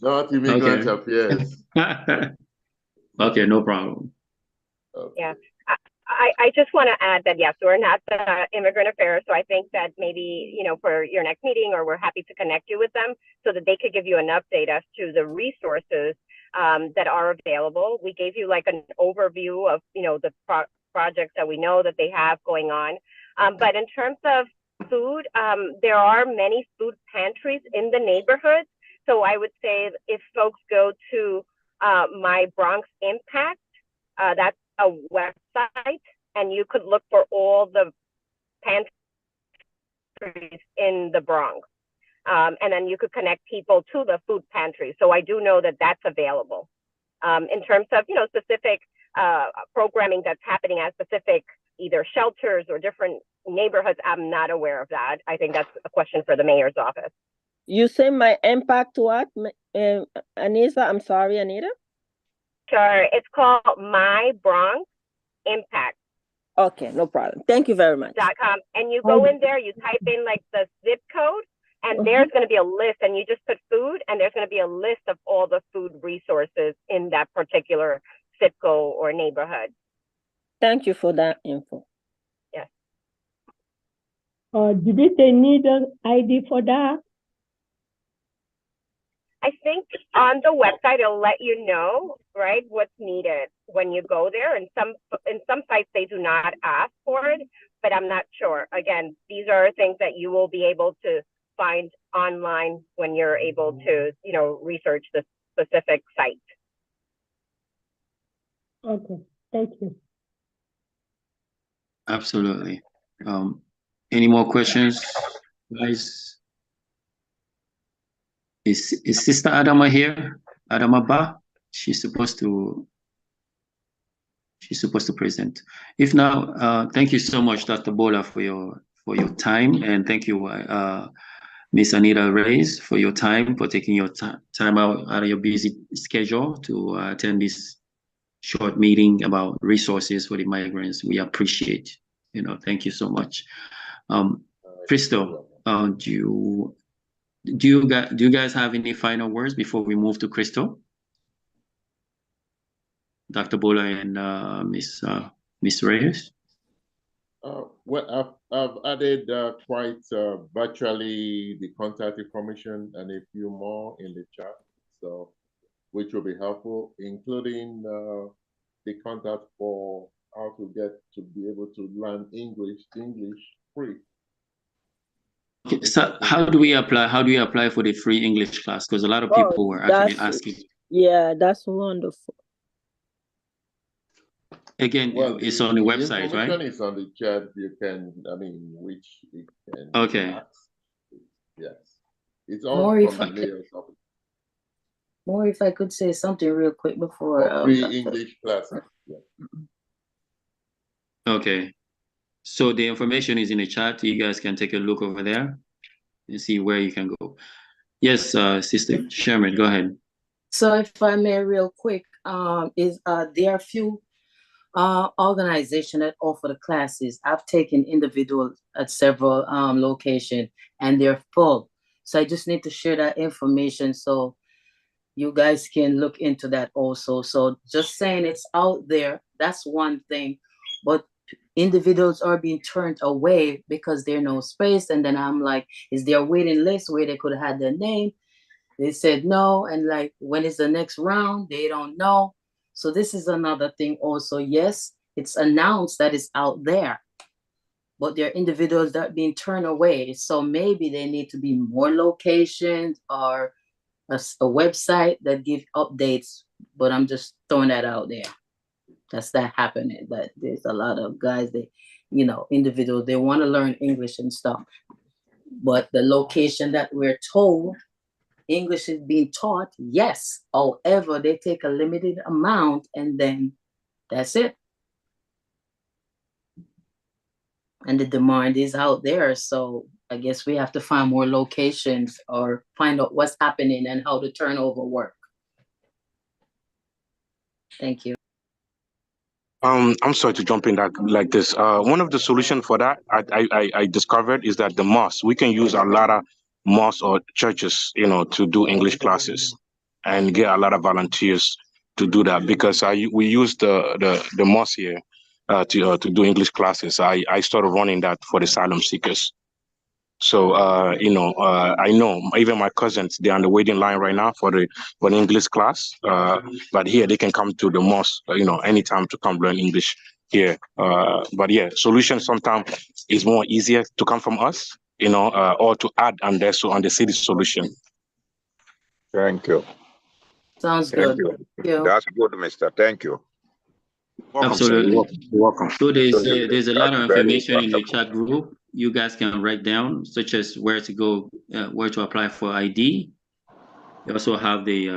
Not Immigrant Affairs. Okay, no problem. Okay. Yeah. I just want to add that, yes, we're not the Immigrant Affairs. So I think that maybe, for your next meeting, or we're happy to connect you with them so that they could give you an update as to the resources that are available. We gave you like an overview of, the projects that we know that they have going on. But in terms of food, there are many food pantries in the neighborhoods. So I would say if folks go to My Bronx Impact, that's a website, and you could look for all the pantries in the Bronx. And then you could connect people to the food pantry. So I do know that that's available. In terms of, specific programming that's happening at specific either shelters or different neighborhoods, I'm not aware of that. I think that's a question for the mayor's office. You say My Impact what? Anissa, I'm sorry, Anita. Sure. It's called My Bronx Impact. Okay, no problem. Thank you very much. .com, and you go in there, you type in like the zip code, and there's going to be a list, and you just put food, and there's going to be a list of all the food resources in that particular zip code or neighborhood. Thank you for that info. Yes. Did they need an ID for that? I think on the website it'll let you know, right, what's needed when you go there. And in some sites they do not ask for it, but I'm not sure. Again, these are things that you will be able to find online when you're able to, research the specific site. Okay, thank you. Absolutely. Any more questions, guys? Is Sister Adama here? Adama Ba? She's supposed to present. If not, thank you so much, Dr. Bola, for your time, and thank you, Miss Anita Reyes, for your time, for taking your time out of your busy schedule to attend this short meeting about resources for the migrants. We appreciate, thank you so much. Crystal, do you guys have any final words before we move to Crystal? Dr. Bola and Miss Reyes? Well, I've added quite virtually the contact information and a few more in the chat, so which will be helpful, including the contact for how to be able to learn English free. Okay, so how do we apply for the free English class? Because a lot of people were actually asking. Yeah, that's wonderful. Again, it's on the website, right? Information is on the chat. You can, which you can. Okay. Ask. Yes, it's all from the layers of it. More, if I could say something real quick before. Free English classes. Yeah. Okay. So the information is in the chat. You guys can take a look over there and see where you can go. Yes, Sister Sherman, go ahead. So if I may real quick, there are a few organizations that offer the classes. I've taken individuals at several locations and they're full. So I just need to share that information so you guys can look into that also. So just saying it's out there, that's one thing. But individuals are being turned away because there's no space. And then I'm like, is there a waiting list where they could have had their name? They said no. And like, when is the next round? They don't know. So this is another thing also. Yes, it's announced that it's out there, but there are individuals that are being turned away. So maybe they need to be more locations or a website that gives updates, but I'm just throwing that out there. That's that happening. But there's a lot of guys that, individuals, they want to learn English and stuff. But the location that we're told English is being taught, yes. However, they take a limited amount and then that's it. And the demand is out there. So I guess we have to find more locations or find out what's happening and how the turnover work. Thank you. I'm sorry to jump in like this. One of the solutions for that I discovered is that the mosque, we can use a lot of mosques or churches, to do English classes and get a lot of volunteers to do that, because we use the mosque here to do English classes. I started running that for the asylum seekers. So I know even my cousins, they're on the waiting line right now for the English class. But here they can come to the mosque, anytime to come learn English here. But yeah, solution sometimes is more easier to come from us, or to add on there, so on the city solution. Thank you. Sounds Thank good. you. Thank you. That's good, mister. Thank you. Absolutely. You're welcome. So there's a lot of That's very information in the wonderful. chat group you guys can write down, such as where to go, where to apply for ID. You also have the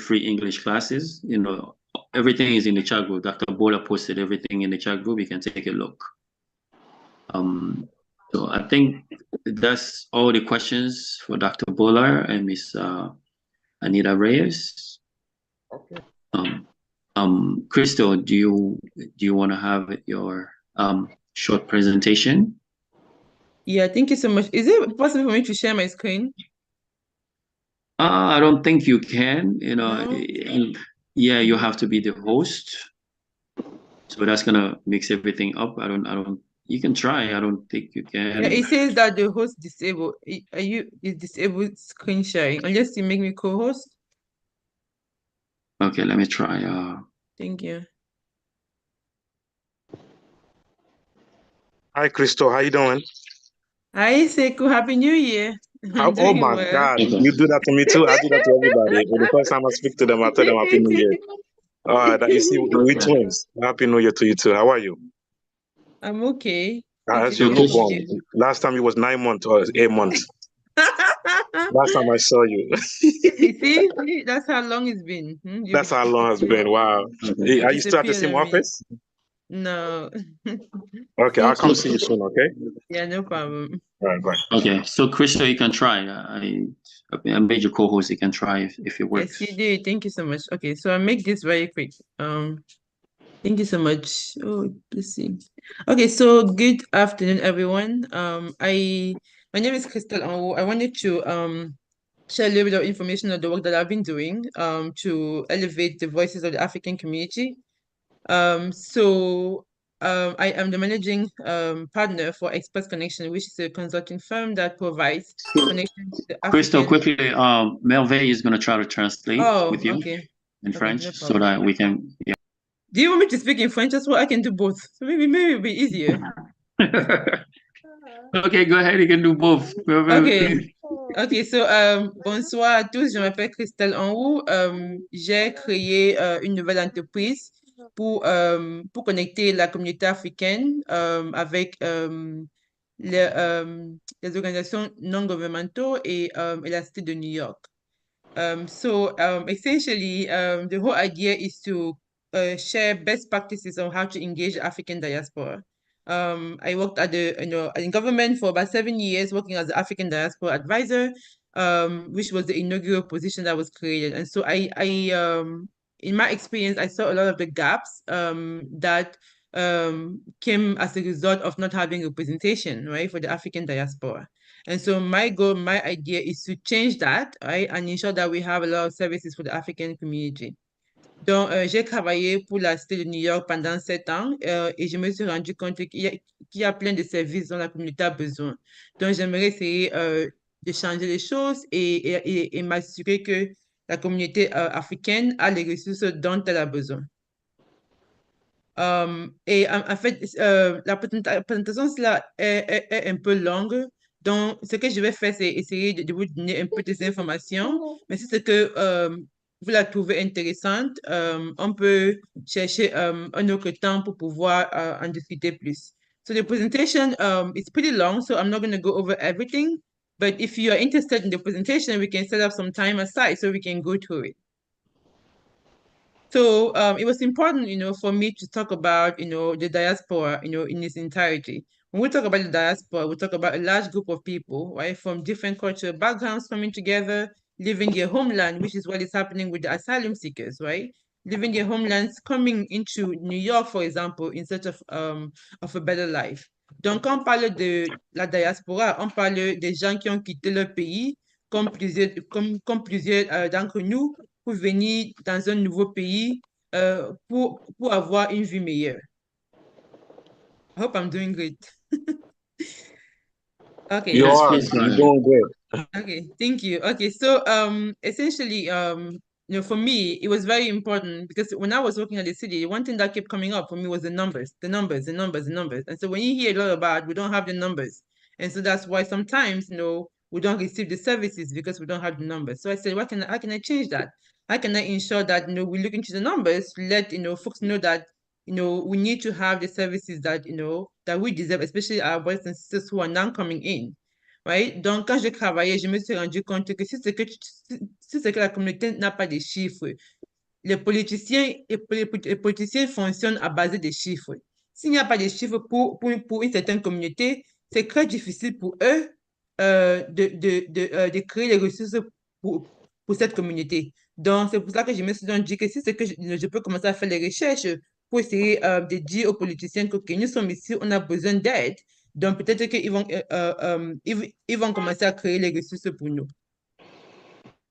free English classes. Everything is in the chat group. Dr. Bola posted everything in the chat group. You can take a look. So I think that's all the questions for Dr. Bola and Miss Anita Reyes. Okay. Crystal, do you want to have your short presentation? Yeah, thank you so much. Is it possible for me to share my screen? I don't think you can, No? yeah, you have to be the host. So that's gonna mix everything up. You can try. I don't think you Yeah, can. it says that the host disabled. Is disabled screen sharing unless you make me co-host? Okay, let me try. Thank you. Hi, Crystal. How you doing? Hi, Seku. Happy New Year. How, I'm oh doing my well. God, you do that to me too. I do that to everybody. When the first time I speak to them, I tell them Happy New Year. That you see, we Okay. twins. Happy New Year to you too. How are you? I'm okay. Thank you As so you much. look Chris- on. Last time it was 9 months or 8 months. Last time I saw you. You see, that's how long it's been. That's how long it's been. Wow. Hey, You are you still at the disappeared same on me. office? No. Okay, I'll come see you soon, okay? Yeah, no problem. All right, bye. Okay, so Crystal, you can try. I made you co-host. You can try if it Yes, works. you did. Thank you so much. Okay, so I'll make this very quick. Thank you so much. Oh, let's see. Okay, so good afternoon, everyone. My name is Crystal Anwo. I wanted to share a little bit of information on the work that I've been doing to elevate the voices of the African community. I am the managing partner for Express Connection, which is a consulting firm that provides connection to the Crystal, African. quickly, Melve is gonna try to translate Oh, with you okay. in Okay, no French so problem. that we can. Yeah. Do you want me to speak in French as well? I can do both. So maybe it'll be easier. Okay, go ahead. You can do both. Ok, ok, so bonsoir à tous, je m'appelle Christelle Enroux. J'ai créé une nouvelle entreprise pour connecter la communauté africaine avec les organisations non gouvernementales et la cité de New York. Essentially, the whole idea is to share best practices on how to engage the African diaspora. I worked at in government for about 7 years, working as the African diaspora advisor, which was the inaugural position that was created. And so in my experience, I saw a lot of the gaps that came as a result of not having representation, right, for the African diaspora. And so my goal, my idea is to change that, right, and ensure that we have a lot of services for the African community. Donc, j'ai travaillé pour la cité de New York pendant 7 ans et je me suis rendu compte qu'il y a plein de services dont la communauté a besoin. Donc, j'aimerais essayer de changer les choses et m'assurer que la communauté africaine a les ressources dont elle a besoin. En fait, la présentation cela est un peu longue. Donc, ce que je vais faire, c'est essayer de vous donner un peu des informations. Mais si c'est que vous la trouvez intéressante, on peut chercher un autre temps pour pouvoir en discuter plus. So the presentation is pretty long, so I'm not going to go over everything. But if you are interested in the presentation, we can set up some time aside so we can go through it. So it was important, for me to talk about, the diaspora, in its entirety. When we talk about the diaspora, we talk about a large group of people, right, from different cultural backgrounds coming together, leaving their homeland, which is what is happening with the asylum seekers, right? Leaving their homelands, coming into New York, for example, in search of a better life. Donc, quand on parle de la diaspora, on parle des gens qui ont quitté leur pays, comme plusieurs d'entre nous, pour venir dans un nouveau pays pour avoir une vie meilleure. I hope I'm doing great. Okay. You Yes, are. please go You're ahead. doing great. Okay, thank you. Okay, so essentially, for me, it was very important because when I was working at the city, one thing that kept coming up for me was the numbers, the numbers, the numbers, the numbers. And so when you hear a lot about we don't have the numbers, and so that's why sometimes, we don't receive the services because we don't have the numbers. So I said, how can I change that? How can I ensure that we look into the numbers, let folks know that we need to have the services that that we deserve, especially our brothers and sisters who are now coming in. Right? Donc, quand je travaillais, je me suis rendu compte que si c'est que la communauté n'a pas de chiffres, les politiciens fonctionnent à base des chiffres. S'il n'y a pas de chiffres pour une certaine communauté, c'est très difficile pour eux de créer les ressources pour cette communauté. Donc, c'est pour ça que je me suis dit que si c'est que je peux commencer à faire les recherches pour essayer de dire aux politiciens que nous sommes ici, on a besoin d'aide. Donc, peut-être qu'ils vont, ils vont commencer à créer les ressources pour nous.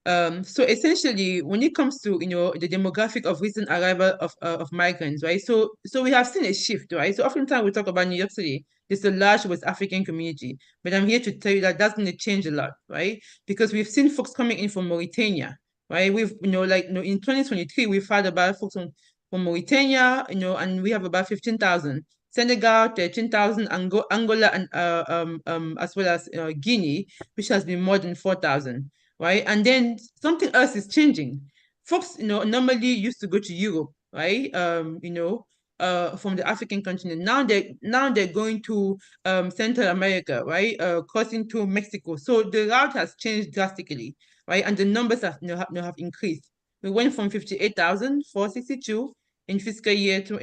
So essentially, when it comes to the demographic of recent arrival of migrants, right? So we have seen a shift, right? So oftentimes we talk about New York City. There's a large West African community, but I'm here to tell you that that's going to change a lot, right? Because we've seen folks coming in from Mauritania, right? We've in 2023 we've had about folks from Mauritania, and we have about 15,000. Senegal, 13,000, Angola, and as well as Guinea, which has been more than 4,000. Right? And then something else is changing. Folks, normally used to go to Europe, right? From the African continent. Now they're going to Central America, right? Crossing to Mexico. So the route has changed drastically, right? And the numbers have increased. We went from 58,462 in fiscal year to,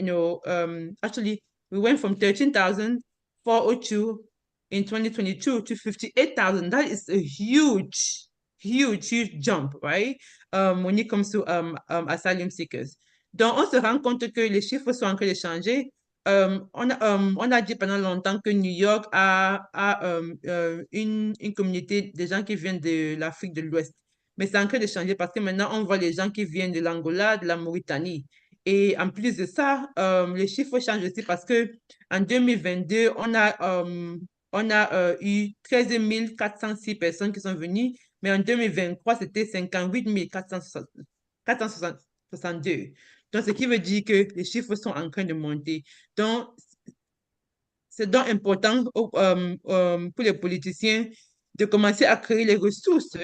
actually, we went from 13,402 in 2022 to 58,000. That is a huge jump, right? When it comes to asylum seekers. Donc, on se rend compte que les chiffres sont en train de changer. On a dit pendant longtemps que New York a une communauté de gens qui viennent de l'Afrique de l'Ouest. Mais c'est en train de changer parce que maintenant, on voit les gens qui viennent de l'Angola, de la Mauritanie. Et en plus de ça, les chiffres changent aussi parce que en 2022, on a eu 13 406 personnes qui sont venues, mais en 2023, c'était 58 462. Donc, ce qui veut dire que les chiffres sont en train de monter. Donc, c'est donc important pour les politiciens de commencer à créer les ressources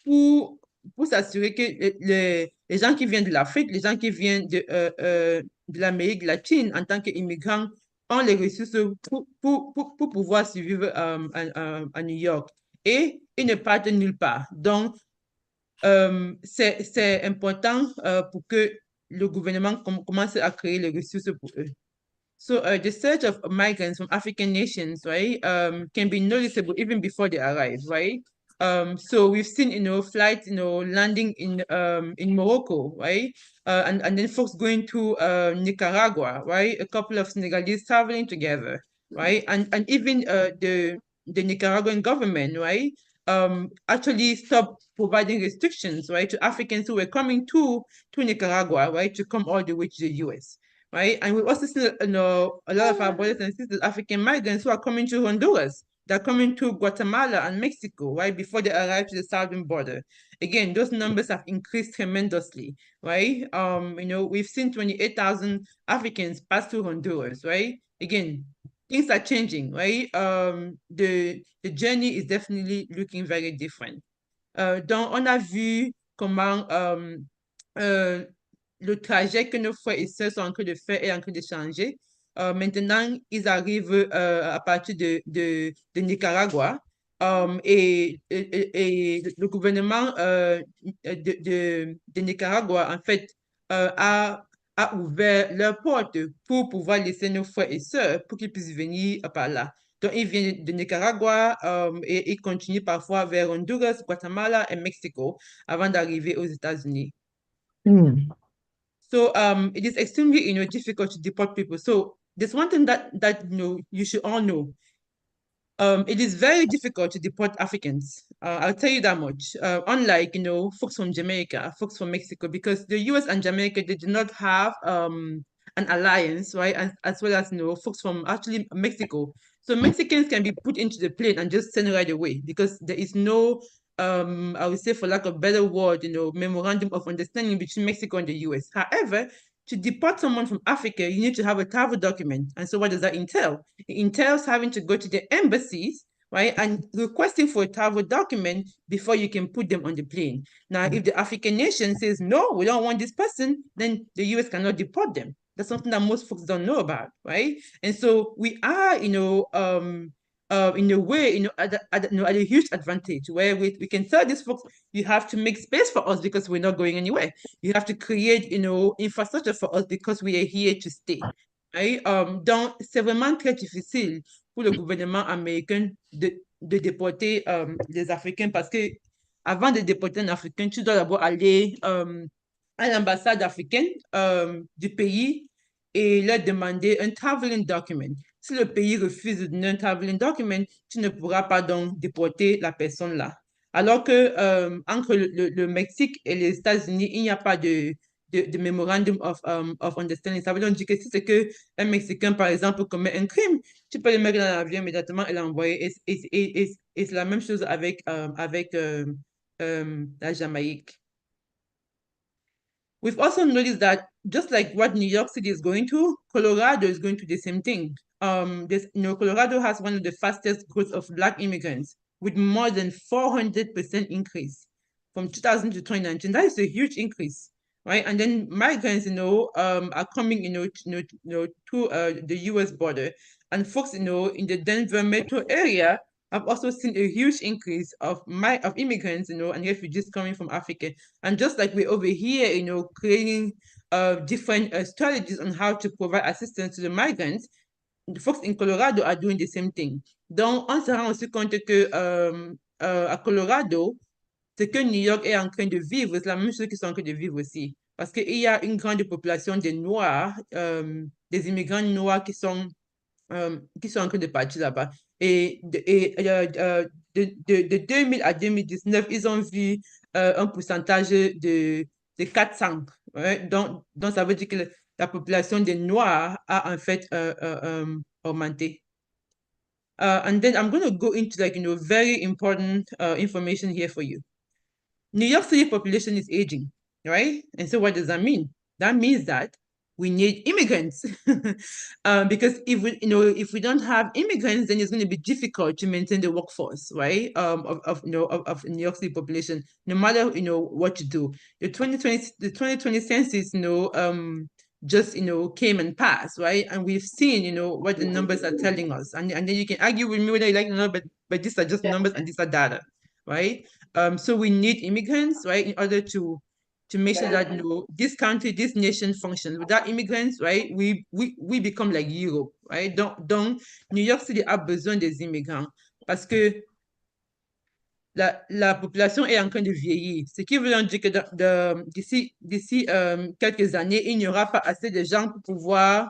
pour s'assurer que les gens qui viennent de l'Afrique, les gens qui viennent de l'Amérique latine en tant qu'immigrants ont les ressources pour pouvoir survivre à New York. Et ils ne partent nulle part. Donc, c'est important pour que le gouvernement commence à créer les ressources pour eux. So the surge of migrants from African nations, right, can be noticeable even before they arrive, right? So we've seen, flights, landing in Morocco, right? And then folks going to Nicaragua, right? A couple of Senegalese traveling together, right? And even the Nicaraguan government, right? Actually stopped providing restrictions, right, to Africans who were coming to Nicaragua, right, to come all the way to the US. Right? And we also see a lot of our brothers and sisters, African migrants who are coming to Honduras. They're coming to Guatemala and Mexico, right, before they arrive to the southern border. Again, those numbers have increased tremendously, right? We've seen 28,000 Africans pass through Honduras, right? Again, things are changing, right? The journey is definitely looking very different. Donc, on a vu comment le trajet que nos frères et sœurs sont en train de faire est en train de changer. Maintenant, ils arrivent à partir de Nicaragua. Et le gouvernement de Nicaragua, en fait, a ouvert leurs portes pour pouvoir laisser nos frères et sœurs pour qu'ils puissent venir par là. Donc, ils viennent de Nicaragua et ils continuent parfois vers Honduras, Guatemala et Mexico avant d'arriver aux États-Unis. So it is extremely difficult to deport people. So there's one thing that you should all know. It is very difficult to deport Africans. I'll tell you that much. Unlike folks from Jamaica, folks from Mexico, because the U.S. and Jamaica, they do not have an alliance, right? As well as folks from actually Mexico. So Mexicans can be put into the plane and just sent right away because there is no I would say, for lack of a better word, memorandum of understanding between Mexico and the US. However, to deport someone from Africa, you need to have a travel document. And so what does that entail? It entails having to go to the embassies, right, and requesting for a travel document before you can put them on the plane. Now, if the African nation says, no, we don't want this person, then the US cannot deport them. That's something that most folks don't know about, right? And so we are, in a way, at a huge advantage where we can tell these folks, you have to make space for us because we're not going anywhere. You have to create, infrastructure for us because we are here to stay. Right? Donc, c'est vraiment très difficile pour le gouvernement américain de déporter les Africains parce que avant de déporter un Africain, tu dois d'abord aller à l'ambassade africaine du pays et leur demander un traveling document. Si le pays refuse de donner un traveling document, tu ne pourras pas donc déporter la personne là. Alors que entre le Mexique et les États-Unis, il n'y a pas de memorandum of understanding. Ça veut donc dire que si c'est qu'un Mexicain, par exemple, commet un crime, tu peux le mettre dans l'avion immédiatement et l'envoyer. Et c'est la même chose avec la Jamaïque. We've also noticed that just like what New York City is going to, Colorado is going to the same thing. Colorado has one of the fastest growth of Black immigrants with more than 400% increase from 2000 to 2019. That is a huge increase, right? And then migrants, are coming, to the U.S. border, and folks, in the Denver metro area have also seen a huge increase of immigrants, and refugees coming from Africa. And just like we're over here, creating different strategies on how to provide assistance to the migrants, the folks in Colorado are doing the same thing. Donc, on se rend aussi compte que à Colorado, ce que New York est en train de vivre, c'est la même chose qu'ils sont en train de vivre aussi. Parce qu'il y a une grande population de Noirs, des immigrants noirs qui sont en train de partir là-bas. Et de 2000 à 2019, ils ont vu un pourcentage de 400. Ouais? Donc, ça veut dire que la population des Noirs a en fait augmenté. And then I'm going to go into very important information here for you. New York City population is aging, right? And so what does that mean? That means that we need immigrants. Because if we don't have immigrants, then it's going to be difficult to maintain the workforce, right? Of New York City population, no matter what you do. The 2020 census, just came and passed, right? And we've seen, what the numbers are telling us. And then you can argue with me whether you like the number, but these are just numbers and these are data, right? So we need immigrants, right, in order to make sure that this country, this nation functions. Without immigrants, right, we become like Europe, right? Donc New York City a besoin des immigrants parce que la population est en train de vieillir. Ce qui veut dire que d'ici quelques années, il n'y aura pas assez de gens pour pouvoir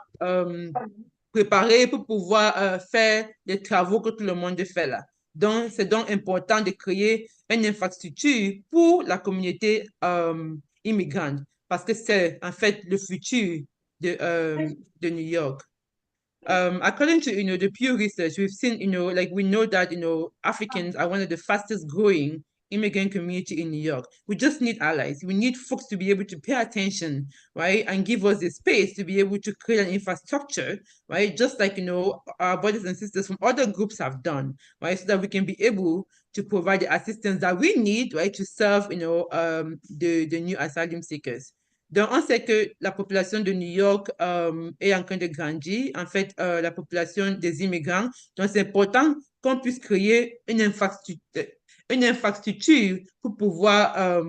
préparer, pour pouvoir faire les travaux que tout le monde fait là. Donc, c'est donc important de créer une infrastructure pour la communauté immigrante parce que c'est en fait le futur de New York. According to the Pew Research, we've seen we know that Africans are one of the fastest growing immigrant community in New York. We just need allies. We need folks to be able to pay attention, right, and give us the space to be able to create an infrastructure, right, just like our brothers and sisters from other groups have done, right, so that we can be able to provide the assistance that we need, right, to serve the new asylum seekers. Donc, on sait que la population de New York est en train de grandir, en fait, la population des immigrants. Donc, c'est important qu'on puisse créer une infrastructure pour pouvoir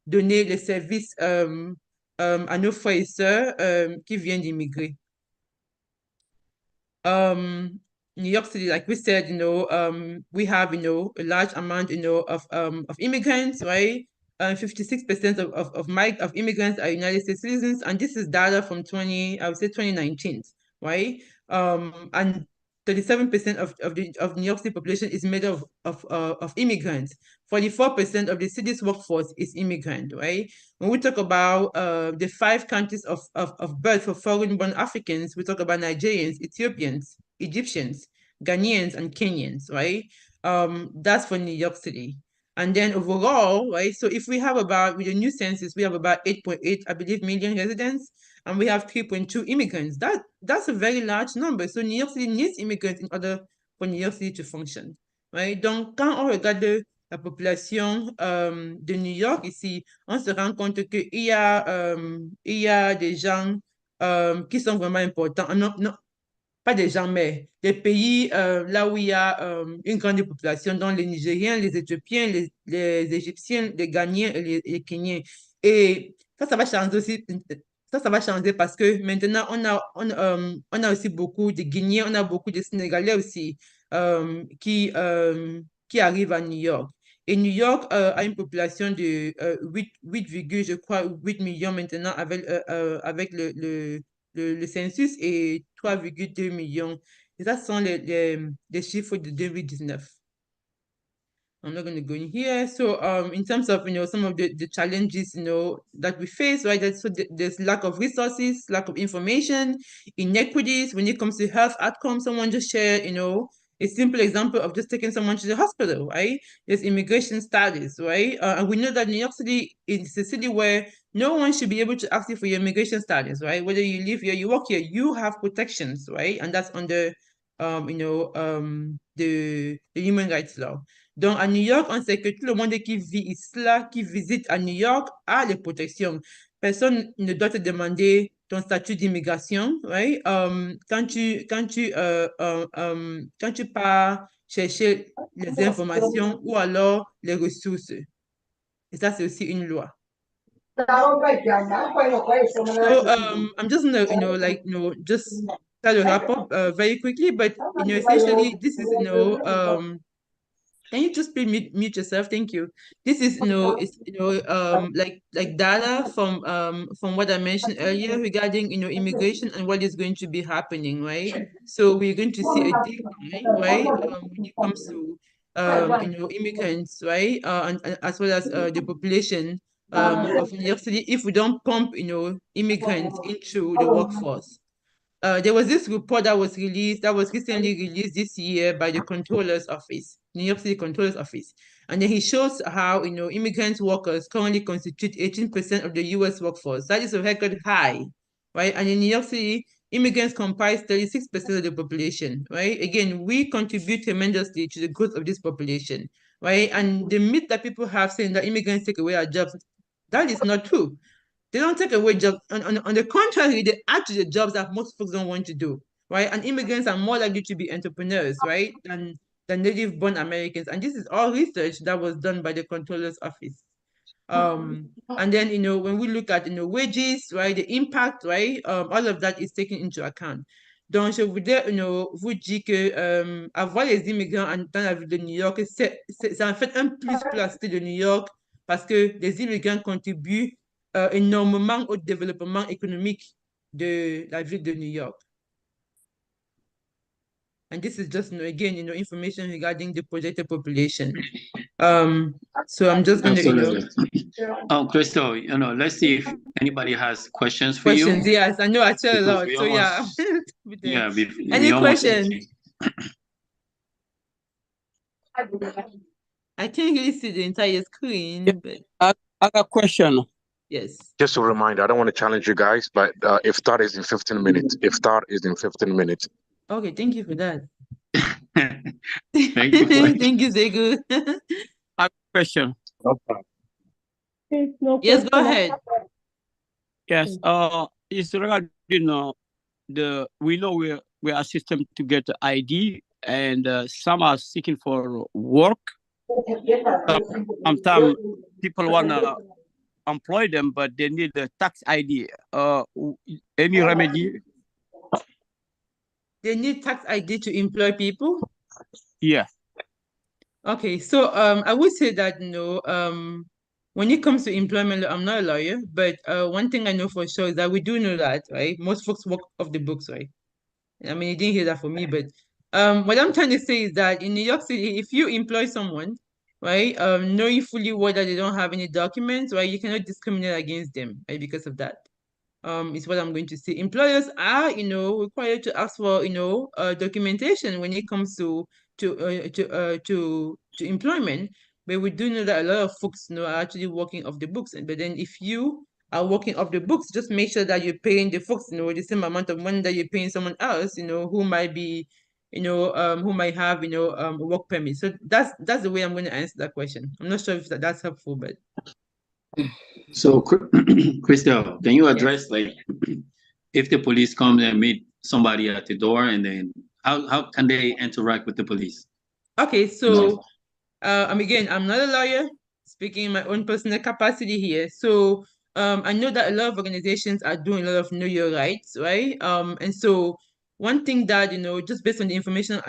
donner les services à nos frères et sœurs qui viennent d'immigrer. New York City, like we said, we have, a large amount, of immigrants, right? 56% of immigrants are United States citizens, and this is data from 2019, right? And 37% of New York City population is made of immigrants. 44% of the city's workforce is immigrant, right? When we talk about the 5 countries of birth for foreign-born Africans, we talk about Nigerians, Ethiopians, Egyptians, Ghanaians, and Kenyans, right? That's for New York City. And then overall, right, so if we have with the new census, we have about 8.8, I believe, million residents, and we have 3.2 immigrants. That's a very large number. So New York City needs immigrants in order for New York City to function, right? Donc, quand on regarde la population de New York ici, on se rend compte qu'il y a des gens qui sont vraiment importants. Non, pas des gens, mais des pays là où il y a une grande population, dont les Nigériens, les Éthiopiens, les Égyptiens, les Ghanéens et les Kenyans. Et ça va changer aussi. Ça va changer parce que maintenant, on a aussi beaucoup de Guinéens, on a beaucoup de Sénégalais aussi qui arrivent à New York. Et New York a une population de 8, je crois, 8 millions maintenant avec le census et 3,2 millions. Et ça sont les chiffres de 2019. I'm not going to go in here. So in terms of, some of the challenges, that we face, right? There's lack of resources, lack of information, inequities when it comes to health outcomes. Someone just shared, a simple example of just taking someone to the hospital, right? There's immigration status, right? And we know that New York City is a city where no one should be able to ask you for your immigration status, right? Whether you live here, you work here, you have protections, right? And that's under, the human rights law. Donc, à New York, on sait que tout le monde qui vit ici, qui visite à New York, a les protections. Personne ne doit te demander ton statut d'immigration, right? Quand tu pars chercher les informations ou alors les ressources. Et ça, c'est aussi une loi. So I'm just gonna, just try to wrap up very quickly, but essentially, this is, can you just please mute yourself? Thank you. This is, like data from what I mentioned earlier regarding, immigration and what is going to be happening, right? So we're going to see a decline, right? When it comes to, immigrants, right? And as well as the population of New York City, if we don't pump, immigrants into the workforce. There was this report that was recently released this year by the Controller's Office, New York City Controller's Office. And then he shows how, immigrant workers currently constitute 18% of the US workforce. That is a record high, right? And in New York City, immigrants comprise 36% of the population, right? Again, we contribute tremendously to the growth of this population, right? And the myth that people have saying that immigrants take away our jobs, that is not true. They don't take away jobs. On the contrary, they add to the jobs that most folks don't want to do, right? And immigrants are more likely to be entrepreneurs, right, than native-born Americans. And this is all research that was done by the Controller's Office. And then, when we look at, wages, right, the impact, right, all of that is taken into account. Donc, je voudrais, vous dire que avoir les immigrants dans la ville de New York, c'est en fait un plus pour la cité de New York parce que les immigrants contribuent énormément au développement économique de la ville de New York. And this is just, again, information regarding the projected population. So I'm just going to, Crystal, let's see if anybody has questions for questions, you. yes, I know I tell a lot, so almost, yeah. yeah. Any questions? I can't really see the entire screen, but I got a question. yes. Just a reminder, I don't want to challenge you guys, but iftar is in 15 minutes. Iftar is in 15 minutes. Okay, thank you for that. Thank you. Thank you, Zegu. I have a question. Yes, go ahead. Yes, it's regarding we know we are system to get ID, and some are seeking for work. Sometimes people wanna employ them, but they need a tax ID. Any remedy? They need tax ID to employ people? Yeah. Okay, so I would say that when it comes to employment, I'm not a lawyer, but one thing I know for sure is that we do know that, right? Most folks work off the books, right? I mean, you didn't hear that from me, but what I'm trying to say is that in New York City, if you employ someone, right, knowing fully well that they don't have any documents, right, you cannot discriminate against them, right, because of that. Is what I'm going to say. Employers are, required to ask for, documentation when it comes to employment. But we do know that a lot of folks, are actually working off the books. But then if you are working off the books, just make sure that you're paying the folks, the same amount of money that you're paying someone else, who might be, who might have, a work permit. So that's the way I'm going to answer that question. I'm not sure if that's helpful, but. So, Crystal, can you address like if the police come and meet somebody at the door, and then how can they interact with the police? Okay, so again, I'm not a lawyer, speaking in my own personal capacity here. So I know that a lot of organizations are doing a lot of know your rights, right? And so one thing that, just based on the information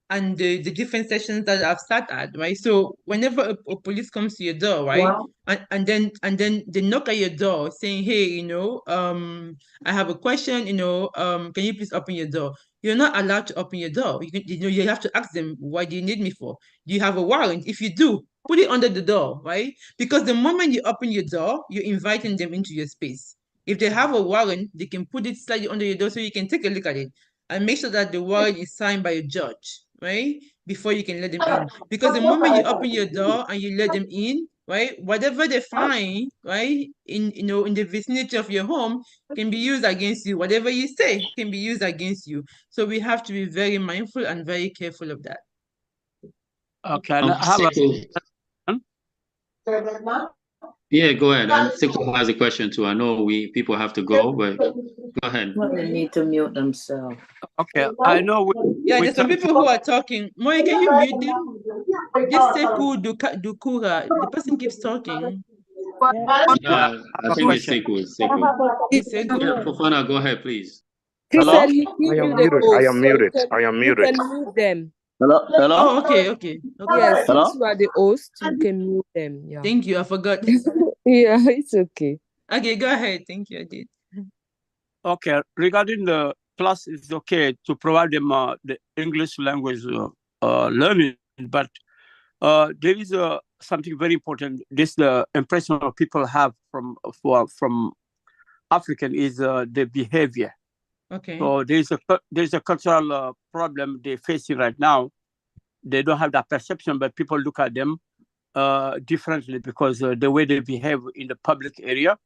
and the different sessions that I've sat at, right? So whenever a police comes to your door, right, Wow. and then they knock at your door saying, hey, I have a question, can you please open your door? You're not allowed to open your door. You have to ask them, what do you need me for? Do you have a warrant? If you do, put it under the door, right? Because the moment you open your door, you're inviting them into your space. If they have a warrant, they can put it slightly under your door so you can take a look at it and make sure that the warrant is signed by a judge, right? Before you can let them in. Because the moment you open your door and you let them in, right, whatever they find, right, in the vicinity of your home can be used against you. Whatever you say can be used against you. So we have to be very mindful and very careful of that. Okay, I have a Yeah, go ahead. And Seko has a question too. I know people have to go, but go ahead. Well, they need to mute themselves. okay. I know Yeah, we there's some try to people who are talking. Moi, can you mute them? This Sekou Dukura, the person keeps talking. I a think it's question. Seko. Seko. It's Sekou. Yeah, Fofana, go ahead, please. Hello? Christian, he I give am you the muted. I host, am so muted. I am you muted. can mute them. Hello? Hello? Oh, okay. Yeah, Hello? since you are the host, you can mute them. Yeah. Thank you. I forgot. Yeah, it's okay. Okay, go ahead. Thank you. I did. Okay, regarding the class, it's okay to provide them the English language learning, but there is something very important. This the impression of people have from African is the behavior. Okay. So there's a cultural problem they're facing right now. They don't have that perception, but people look at them differently because the way they behave in the public area,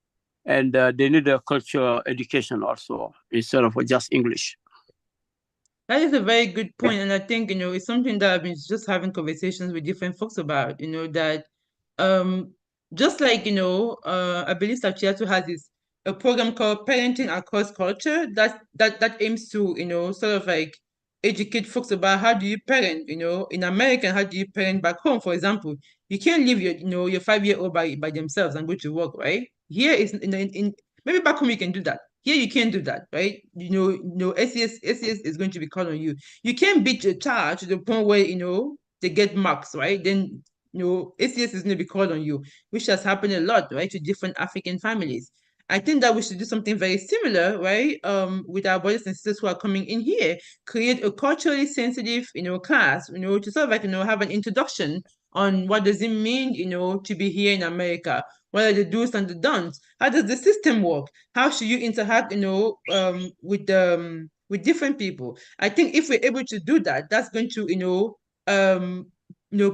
and they need a culture education also instead of just English. That is a very good point, and I think it's something that I've been just having conversations with different folks about. That just like I believe Sachiato has a program called Parenting Across Culture that aims to sort of like educate folks about how do you parent. In America, how do you parent back home? For example, you can't leave your 5-year-old by themselves and go to work, right? Here is in maybe back home you can do that. Here you can't do that, right? SES is going to be called on you. You can't beat your child to the point where they get marks, right? Then SES is going to be called on you, which has happened a lot, right, to different African families. I think that we should do something very similar, right? With our brothers and sisters who are coming in here, create a culturally sensitive, class, to sort of like, have an introduction on what does it mean, to be here in America. What are the do's and the don'ts? How does the system work? How should you interact, with different people? I think if we're able to do that, that's going to,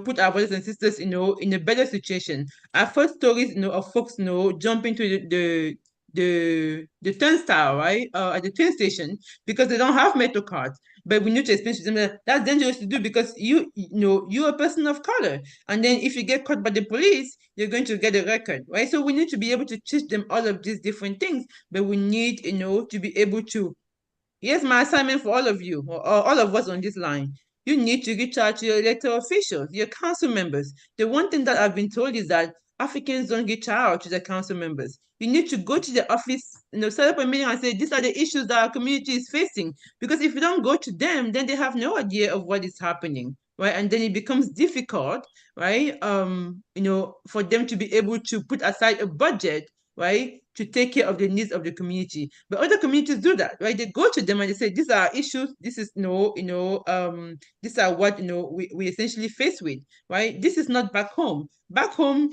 put our brothers and sisters, in a better situation. I've heard stories, of folks, jumping to the turnstile, right, at the train station because they don't have metro cards. But we need to explain to them that that's dangerous to do because you're a person of color, and then if you get caught by the police, you're going to get a record, right? So we need to be able to teach them all of these different things, but we need, to be able to. Here's my assignment for all of you, or all of us on this line. You need to reach out to your elected officials, your council members. The one thing that I've been told is that Africans don't reach out to the council members. You need to go to the office, set up a meeting and say, these are the issues that our community is facing. Because if you don't go to them, then they have no idea of what is happening, right? And then it becomes difficult, right? For them to be able to put aside a budget, right, to take care of the needs of the community. But other communities do that, right? They go to them and they say, these are issues, this is these are what we essentially face with, right? This is not back home. Back home,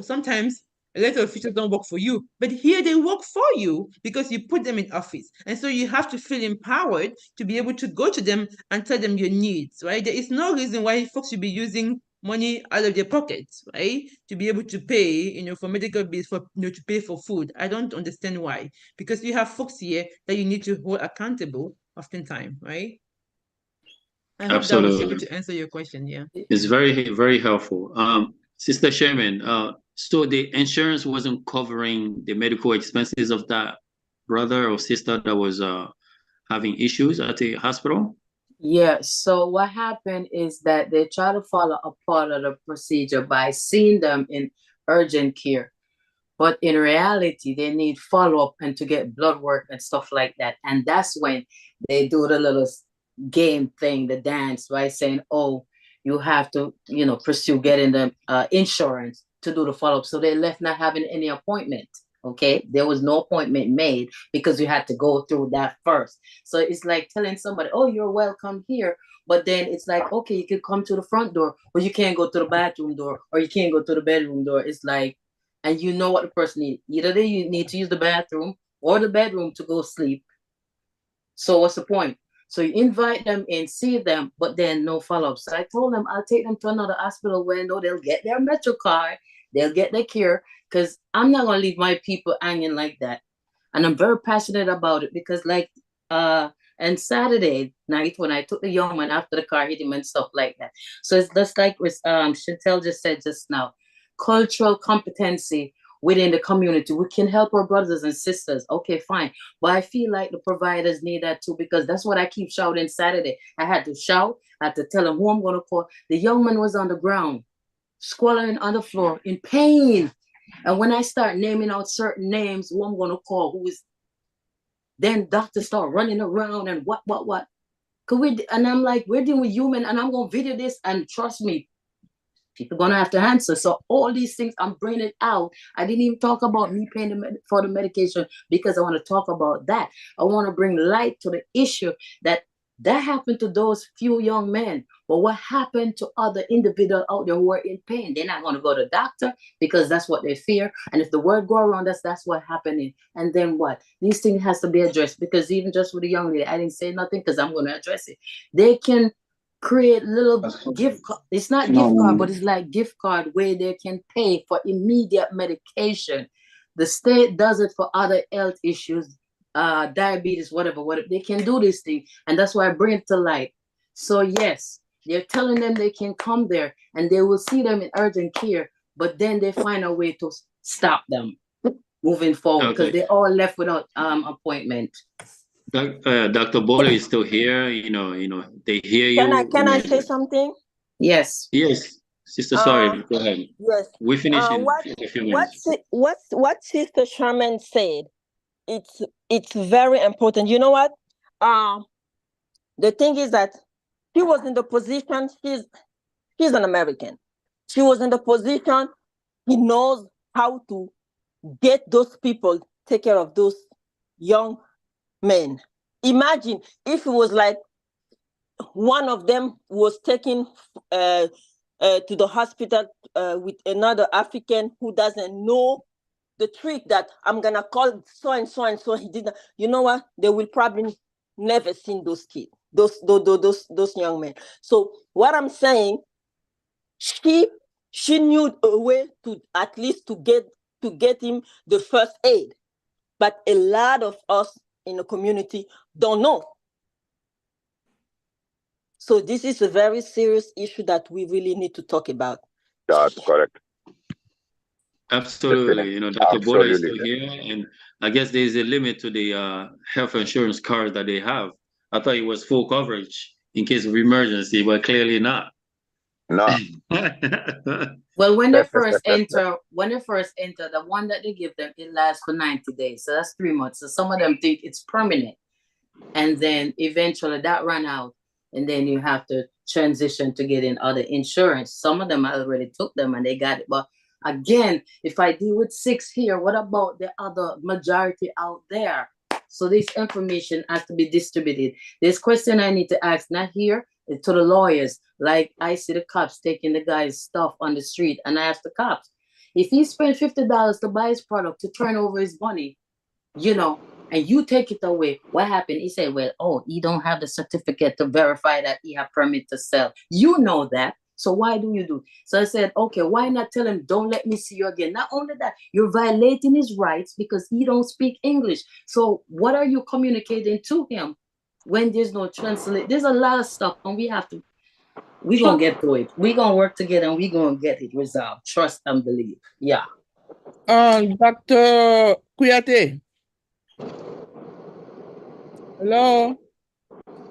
sometimes elected officials don't work for you, but here they work for you because you put them in office. And so you have to feel empowered to be able to go to them and tell them your needs, right? There is no reason why folks should be using money out of their pockets, right? To be able to pay, for medical bills, for to pay for food. I don't understand why. Because you have folks here that you need to hold accountable oftentimes, right? I hope that was able Absolutely. to answer your question. Yeah. It's very, very helpful. Sister Sherman, so the insurance wasn't covering the medical expenses of that brother or sister that was having issues at the hospital? Yeah, so what happened is that they try to follow a part of the procedure by seeing them in urgent care. But in reality, they need follow-up and to get blood work and stuff like that. And that's when they do the little game thing, the dance, right? Saying, oh, you have to, pursue getting the insurance to do the follow-up. So they left not having any appointment. Okay, there was no appointment made because you had to go through that first. So it's like telling somebody, oh, you're welcome here. But then it's like, okay, you can come to the front door, but you can't go to the bathroom door, or you can't go to the bedroom door. It's like, and you know what the person needs. Either they need to use the bathroom or the bedroom to go sleep. So what's the point? So you invite them in, see them, but then no follow-up. So I told them I'll take them to another hospital where they'll get their Metro card, they'll get their care, because I'm not gonna leave my people hanging like that. And I'm very passionate about it because and Saturday night when I took the young man after the car hit him and stuff like that. So it's just like Chantel just said just now, cultural competency within the community. We can help our brothers and sisters. Okay, fine. But I feel like the providers need that too, because that's what I keep shouting Saturday. I had to shout, I had to tell them who I'm going to call. The young man was on the ground, squalling on the floor in pain. And when I start naming out certain names, who I'm going to call, who is, then doctors start running around and what. And I'm like, we're dealing with human, and I'm going to video this, and trust me, people gonna have to answer. So all these things, I'm bringing it out. I didn't even talk about me paying for the medication because I want to talk about that. I want to bring light to the issue that happened to those few young men. But what happened to other individuals out there who are in pain? They're not going to go to the doctor because that's what they fear. And if the word go around, that's what happening. And then what? These things has to be addressed, because even just with the young lady, I didn't say nothing because I'm going to address it. They can create little gift card. It's not gift card, but it's like gift card where they can pay for immediate medication. The state does it for other health issues, diabetes, whatever. They can do this thing, and that's why I bring it to light. So yes, they're telling them they can come there and they will see them in urgent care, but then they find a way to stop them moving forward because they're all left without appointment. Dr. Bola is still here. They hear you. Can I say something? Yes. Yes, Sister. Sorry, go ahead. Yes. We finish in a few minutes. What Sister Sherman said, it's very important. You know what? The thing is that she was in the position. She's an American. She was in the position. He knows how to get those people, take care of those young men. Imagine if it was like one of them was taken to the hospital with another African who doesn't know the trick that I'm gonna call so and so and so. He didn't. You know what? They will probably never seen those kids, those young men. So what I'm saying, she knew a way to at least to get him the first aid, but a lot of us in the community don't know. So this is a very serious issue that we really need to talk about. That's correct. Absolutely. Dr. Bola is still here, and I guess there's a limit to the health insurance card that they have. I thought it was full coverage in case of emergency, but clearly not. No. Well, when they first enter, the one that they give them, it lasts for 90 days. So that's 3 months. So some of them think it's permanent. And then eventually that ran out. And then you have to transition to getting other insurance. Some of them already took them and they got it. But again, if I deal with 6 here, what about the other majority out there? So this information has to be distributed. This question I need to ask, not here, to the lawyers. Like I see the cops taking the guy's stuff on the street, and I ask the cops, if he spent $50 to buy his product to turn over his money, and you take it away, what happened? He said, well, he don't have the certificate to verify that he have permit to sell. You know that. So why do you do? So I said, okay, why not tell him, don't let me see you again? Not only that, you're violating his rights because he don't speak English. So what are you communicating to him when there's no translate? There's a lot of stuff, and we're going to get through it. We're going to work together, and we're going to get it resolved. Trust and believe. Yeah. Dr. Kuyate. Hello,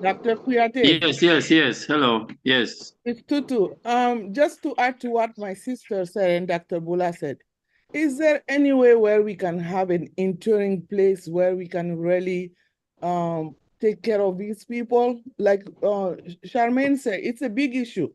Dr. Kuyate. Yes. Hello. Yes. It's Tutu. Just to add to what my sister said and Dr. Bola said, is there any way where we can have an interim place where we can really take care of these people? Like Charmaine said, it's a big issue.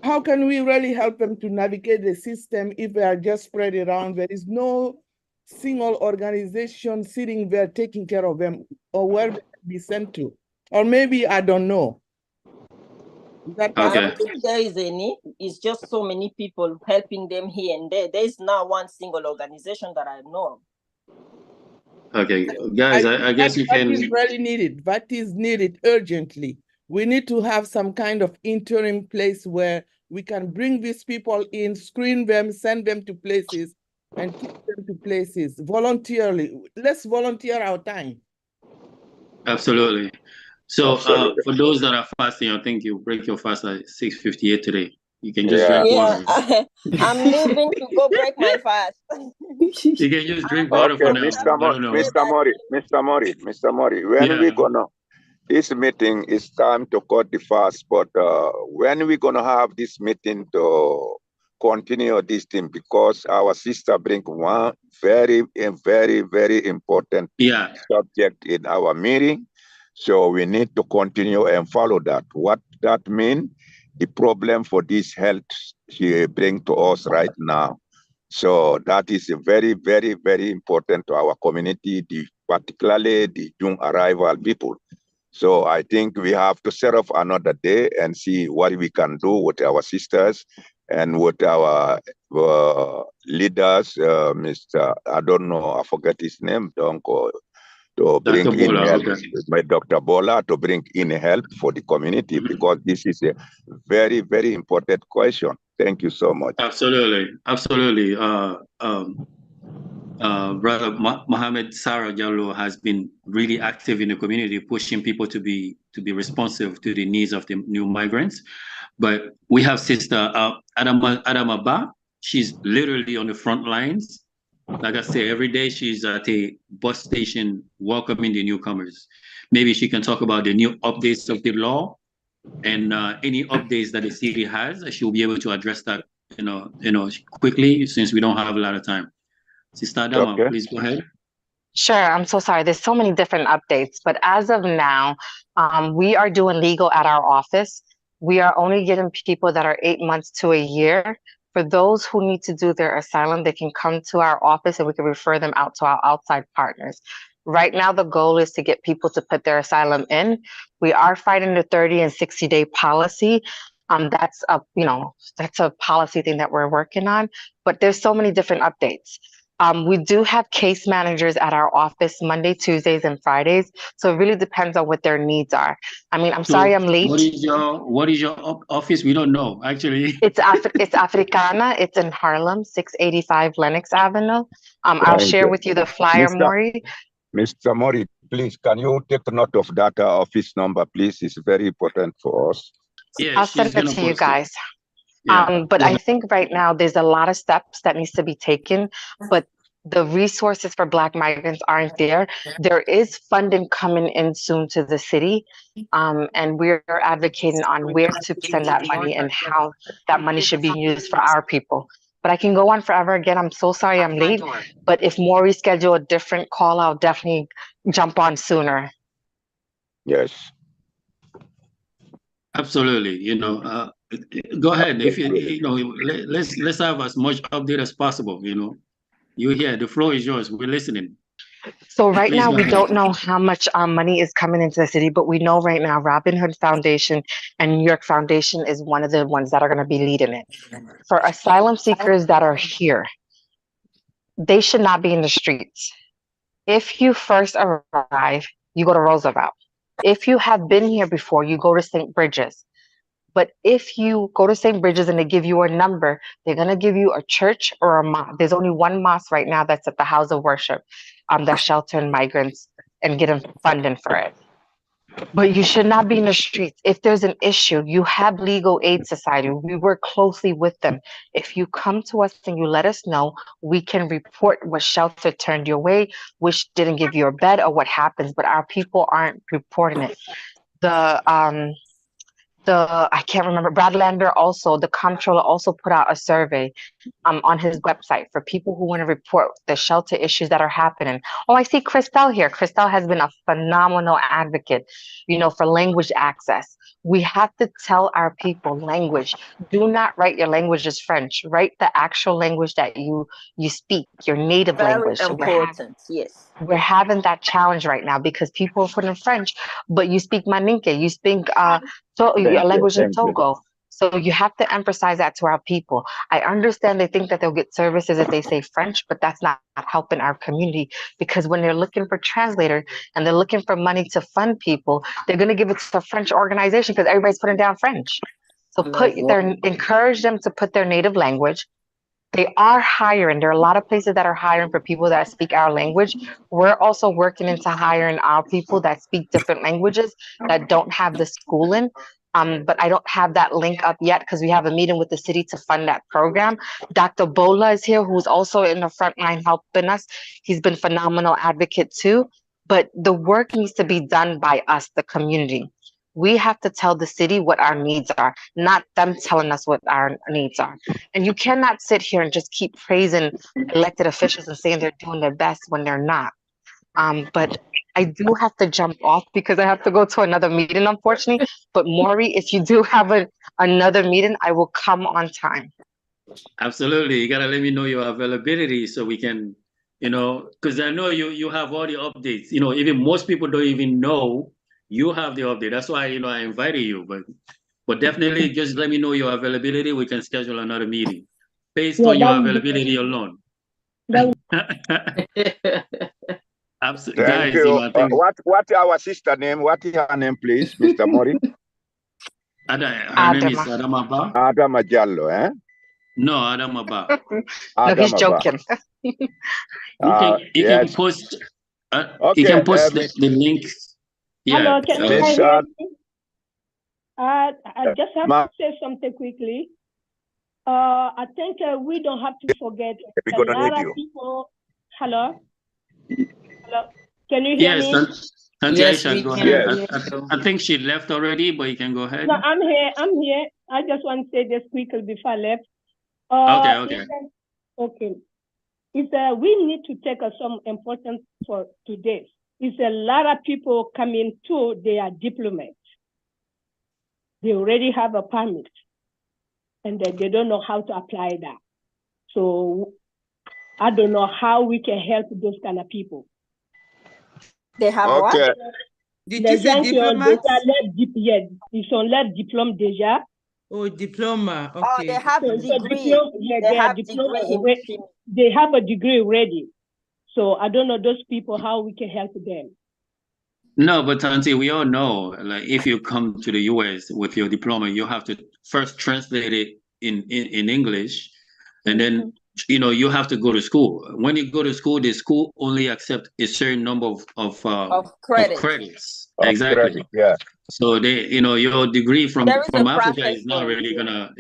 How can we really help them to navigate the system if they are just spread around? There is no single organization sitting there taking care of them, or where they can be sent to. Or maybe, I don't know. Is that I Okay. don't think there is any. It's just so many people helping them here and there. There is not one single organization that I know of. Okay, guys, I guess you That can. is really needed. That is needed urgently. We need to have some kind of interim place where we can bring these people in, screen them, send them to places, and take them to places voluntarily. Let's volunteer our time. Absolutely. So Absolutely. for those that are fasting, I think you break your fast at 6:58 today. You can just drink Yeah, water. I'm leaving to go break my fast. You can just drink water Okay, for now. I don't know. Mr. Mori, when Yeah. we gonna, this meeting is time to cut the fast, but when we gonna have this meeting to continue this thing, because our sister bring one very important Yeah. subject in our meeting. So we need to continue and follow that. What that mean, the problem for this health she bring to us right now. So that is very important to our community, particularly the young arrival people. So I think we have to set up another day and see what we can do with our sisters and with our leaders, Mr. I don't know, I forget his name, to bring Dr. in Bola, help, okay. by Dr. Bola, to bring in help for the community, because this is a very important question. Thank you so much. Absolutely. Brother Mohammed Sarah Jallo has been really active in the community, pushing people to be responsive to the needs of the new migrants. But we have Sister Adama Ba. She's literally on the front lines. Like I say, every day she's at a bus station welcoming the newcomers. Maybe she can talk about the new updates of the law and any updates that the city has. She'll be able to address that, quickly, since we don't have a lot of time. Sister Adama, Okay. please go ahead. Sure. I'm so sorry. There's so many different updates, but as of now, we are doing legal at our office. We are only getting people that are 8 months to a year. For those who need to do their asylum, they can come to our office and we can refer them out to our outside partners. Right now, the goal is to get people to put their asylum in. We are fighting the 30 and 60-day policy. That's a policy thing that we're working on, but there's so many different updates. We do have case managers at our office Monday, Tuesdays, and Fridays. So it really depends on what their needs are. I mean, I'm sorry I'm late. What is your office? We don't know, actually. It's Africana. It's in Harlem, 685 Lenox Avenue. I'll share with you the flyer, Maury. Mr. Mori, please, can you take note of that office number, please? It's very important for us. Yeah, I'll send it to you guys. Yeah. But I think right now there's a lot of steps that needs to be taken, but the resources for Black migrants aren't there. There is funding coming in soon to the city, and we're advocating on where to send that money and how that money should be used for our people. But I can go on forever. Again, I'm so sorry I'm late, but if Maury schedule a different call, I'll definitely jump on sooner. Yes. Absolutely. Go ahead. If let's have as much update as possible. You're here. The floor is yours. We're listening. So right Please now, go we ahead. don't know how much money is coming into the city, but we know right now Robin Hood Foundation and New York Foundation is one of the ones that are going to be leading it. For asylum seekers that are here, they should not be in the streets. If you first arrive, you go to Roosevelt. If you have been here before, you go to St. Bridges. But if you go to St. Bridges and they give you a number, they're going to give you a church or a mosque. There's only one mosque right now that's at the house of worship that's sheltering migrants and getting funding for it. But you should not be in the streets. If there's an issue, you have Legal Aid Society. We work closely with them. If you come to us and you let us know, we can report what shelter turned your way, which didn't give you a bed, or what happens. But our people aren't reporting it. I can't remember, Brad Lander also, the comptroller also put out a survey on his website for people who want to report the shelter issues that are happening. Oh, I see Christelle here. Christelle has been a phenomenal advocate, for language access. We have to tell our people language. Do not write your language as French. Write the actual language that you speak, your native Very language. important, yes. We're having that challenge right now because people are putting French, but you speak Maninke, you speak your language in Togo. So you have to emphasize that to our people. I understand they think that they'll get services if they say French, but that's not helping our community, because when they're looking for translator and they're looking for money to fund people, they're going to give it to a French organization because everybody's putting down French. So encourage them to put their native language. They are hiring. There are a lot of places that are hiring for people that speak our language. We're also working into hiring our people that speak different languages that don't have the schooling. But I don't have that link up yet because we have a meeting with the city to fund that program. Dr. Bola is here, who's also in the front line helping us. He's been phenomenal advocate too. But the work needs to be done by us, the community. We have to tell the city what our needs are, not them telling us what our needs are. And you cannot sit here and just keep praising elected officials and saying they're doing their best when they're not. But I do have to jump off because I have to go to another meeting, unfortunately. But Maury, if you do have another meeting, I will come on time. Absolutely. You gotta let me know your availability so we can, because I know you have all the updates. Even most people don't even know you have the update. That's why, I invited you. But definitely just let me know your availability. We can schedule another meeting based on your availability alone. Absolutely. Thank Guys, you. I think What our sister name? What is her name, please, Mr. Mori? her name is Adamaba. Adama Jallo, eh? No, Adamaba. No, he's joking. You can post. Okay, you can post the link. Yeah. Hello, can you guys hear me? I just have to say something quickly. I think we don't have to forget a lot of people. Hello? Hello? Can you hear me? Yes, we can. I think she left already, but you can go ahead. No, I'm here. I just want to say this quickly before I left. Okay. We need to take some importance for today. It's a lot of people coming to, they are diplomats. They already have a permit and they don't know how to apply that. So I don't know how we can help those kind of people. They have what? Did you say diplomats? Yes, ils sont là diplôme déjà. Oh, diploma. Okay. Oh, they have a degree. They have a degree already. So I don't know those people how we can help them. No, but Tanti, we all know, like, if you come to the US with your diploma, you have to first translate it in English, and then you have to go to school. When you go to school, the school only accept a certain number of credits. Exactly. Credit, yeah. So they, your degree from Africa is not really gonna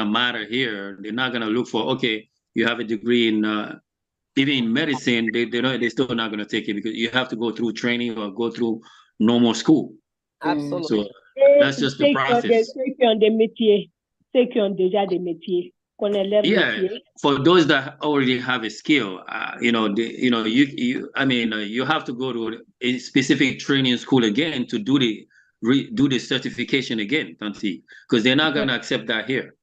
matter here. They're not gonna look for, okay, you have a degree in even in medicine, they're still not gonna take it because you have to go through training or go through normal school. Absolutely. So that's just the process. Yeah, for those that already have a skill, you have to go to a specific training school again to do the certification again, because they're not gonna accept that here.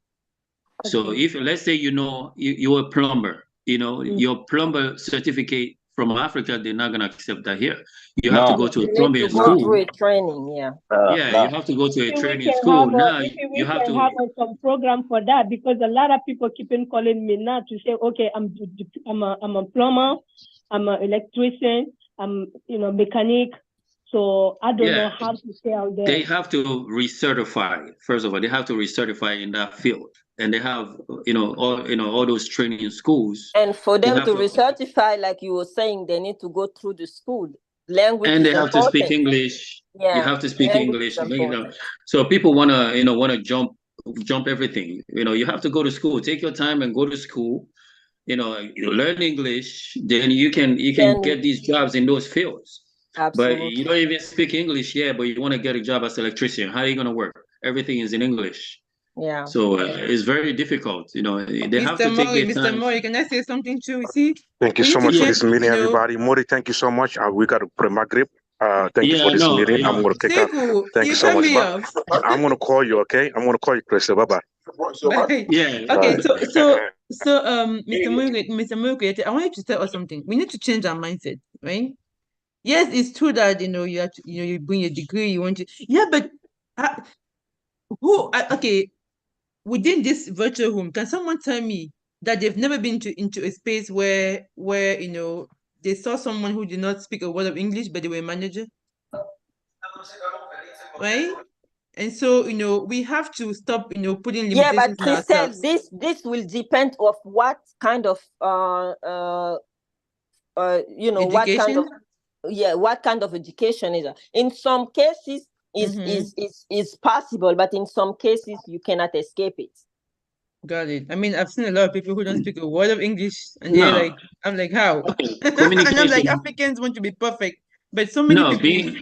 Okay. So if let's say you're a plumber, your plumber certificate from Africa, they're not gonna accept that here. You have to go to a plumbing school. Go through a training, you have to go to a training school. Now you have to have some program for that, because a lot of people keep on calling me now to say, okay, I'm a plumber, I'm an electrician, I'm mechanic. So I don't know how to tell them. They have to recertify. First of all, they have to recertify in that field, and they have all those training schools. And for them to recertify, like you were saying, they need to go through the school. Language and they have to speak English. Yeah, you have to speak English. So people wanna jump everything. You have to go to school. Take your time and go to school. You learn English. Then you can get these jobs in those fields. Absolutely. But you don't even speak English yet, but you want to get a job as an electrician. How are you going to work? Everything is in English. Yeah. So it's very difficult. You know, they have to Mr. take Mori, their Mr. time. Mori, can I say something too? You see, Thank you we so need to much for change, this meeting, you know, everybody. Mori, thank you so much. We got to put my grip. Thank you for Yeah, this no, meeting. you I'm know, going to kick out. Sekou, Thank you you so cut much. me off. I'm going to call you, okay? I'm going to call you, Chris. Bye-bye. Bye. yeah. Okay, Bye. so Mr. Mori, I wanted to tell us something. We need to change our mindset, right? Yes, it's true that you have to, you bring your degree, you want to, yeah, but okay, within this virtual room, can someone tell me that they've never been into a space where they saw someone who did not speak a word of English, but they were a manager, right? And so we have to stop putting Yeah, but limitations on Christelle, ourselves. this will depend of what kind of Education? what kind of education is it. In some cases is possible, but in some cases you cannot escape it. Got it. I mean, I've seen a lot of people who don't speak a word of English, and they're No, like, I'm like, how? And I'm like, communication. Africans want to be perfect, but so many No, people,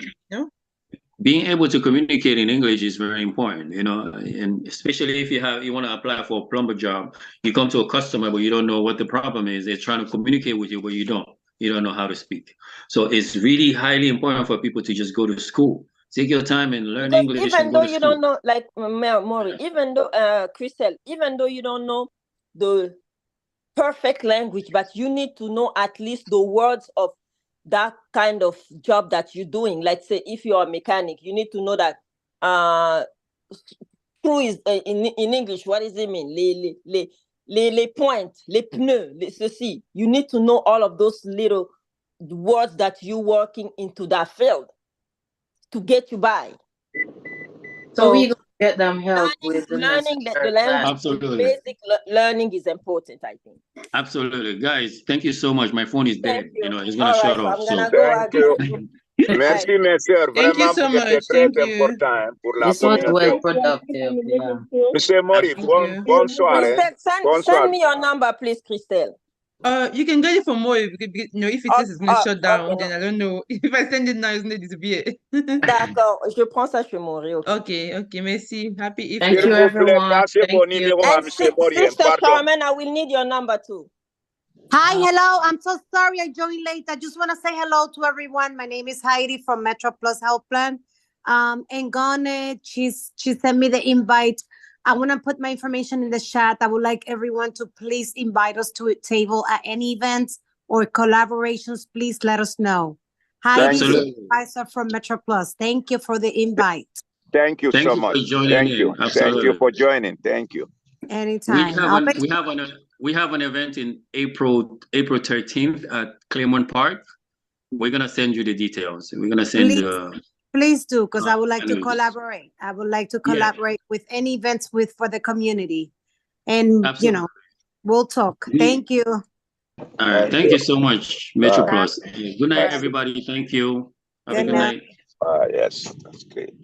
being able to communicate in English is very important, you know, and especially if you want to apply for a plumber job, you come to a customer, but you don't know what the problem is. They're trying to communicate with you, but you don't know how to speak. So it's really highly important for people to just go to school. Take your time and learn Because English even and go though to you school. don't know, like Maury, even though Christelle, even though you don't know the perfect language, but you need to know at least the words of that kind of job that you're doing. Let's say if you're a mechanic, you need to know that screw is in English. What does it mean? Les pointes, les pneus, ceci. You need to know all of those little words that you're working into that field to get you by. So we gonna get them help with the learning the necessary language, Absolutely. basic learning is important, I think. Absolutely. Guys, thank you so much. My phone is dead. You know, it's gonna All right, shut so off. I'm So gonna go Thank you. again. Merci, mes sœurs. Thank you Vraiment, so vous êtes much. très Thank you. important pour la This was communauté. well productive, yeah. Monsieur Mori, Thank you. bonsoir. Christelle, send me your number, please, Christelle. You can get it for more because if it says it's gonna shut down, then I don't know. If I send it now, it's gonna disappear. D'accord, je prends ça chez Maury. Okay, merci. Happy evening. Thank S'il you, vous plaît, everyone. passez Thank vos you. numéros à And Monsieur Mori. Sister Pardon. Charmaine, I will need your number too. Hi, hello. I'm so sorry I joined late. I just want to say hello to everyone. My name is Heidi from Metro Plus Health Plan. And Gone, she sent me the invite. I want to put my information in the chat. I would like everyone to please invite us to a table at any events or collaborations. Please let us know. Heidi, supervisor from Metro Plus. Thank you for the invite. Thank you so much. Thank you. Thank you for joining. Thank you. Anytime. We have an event in April 13th at Claremont Park. We're gonna send you the details. We're gonna send Please do, because I would like to collaborate. I would like to collaborate with any events for the community. And Absolutely. We'll talk. Thank you. All right. Thank you so much, Metro Plus. Good night, everybody. Thank you. Have a good night. Yes, that's great.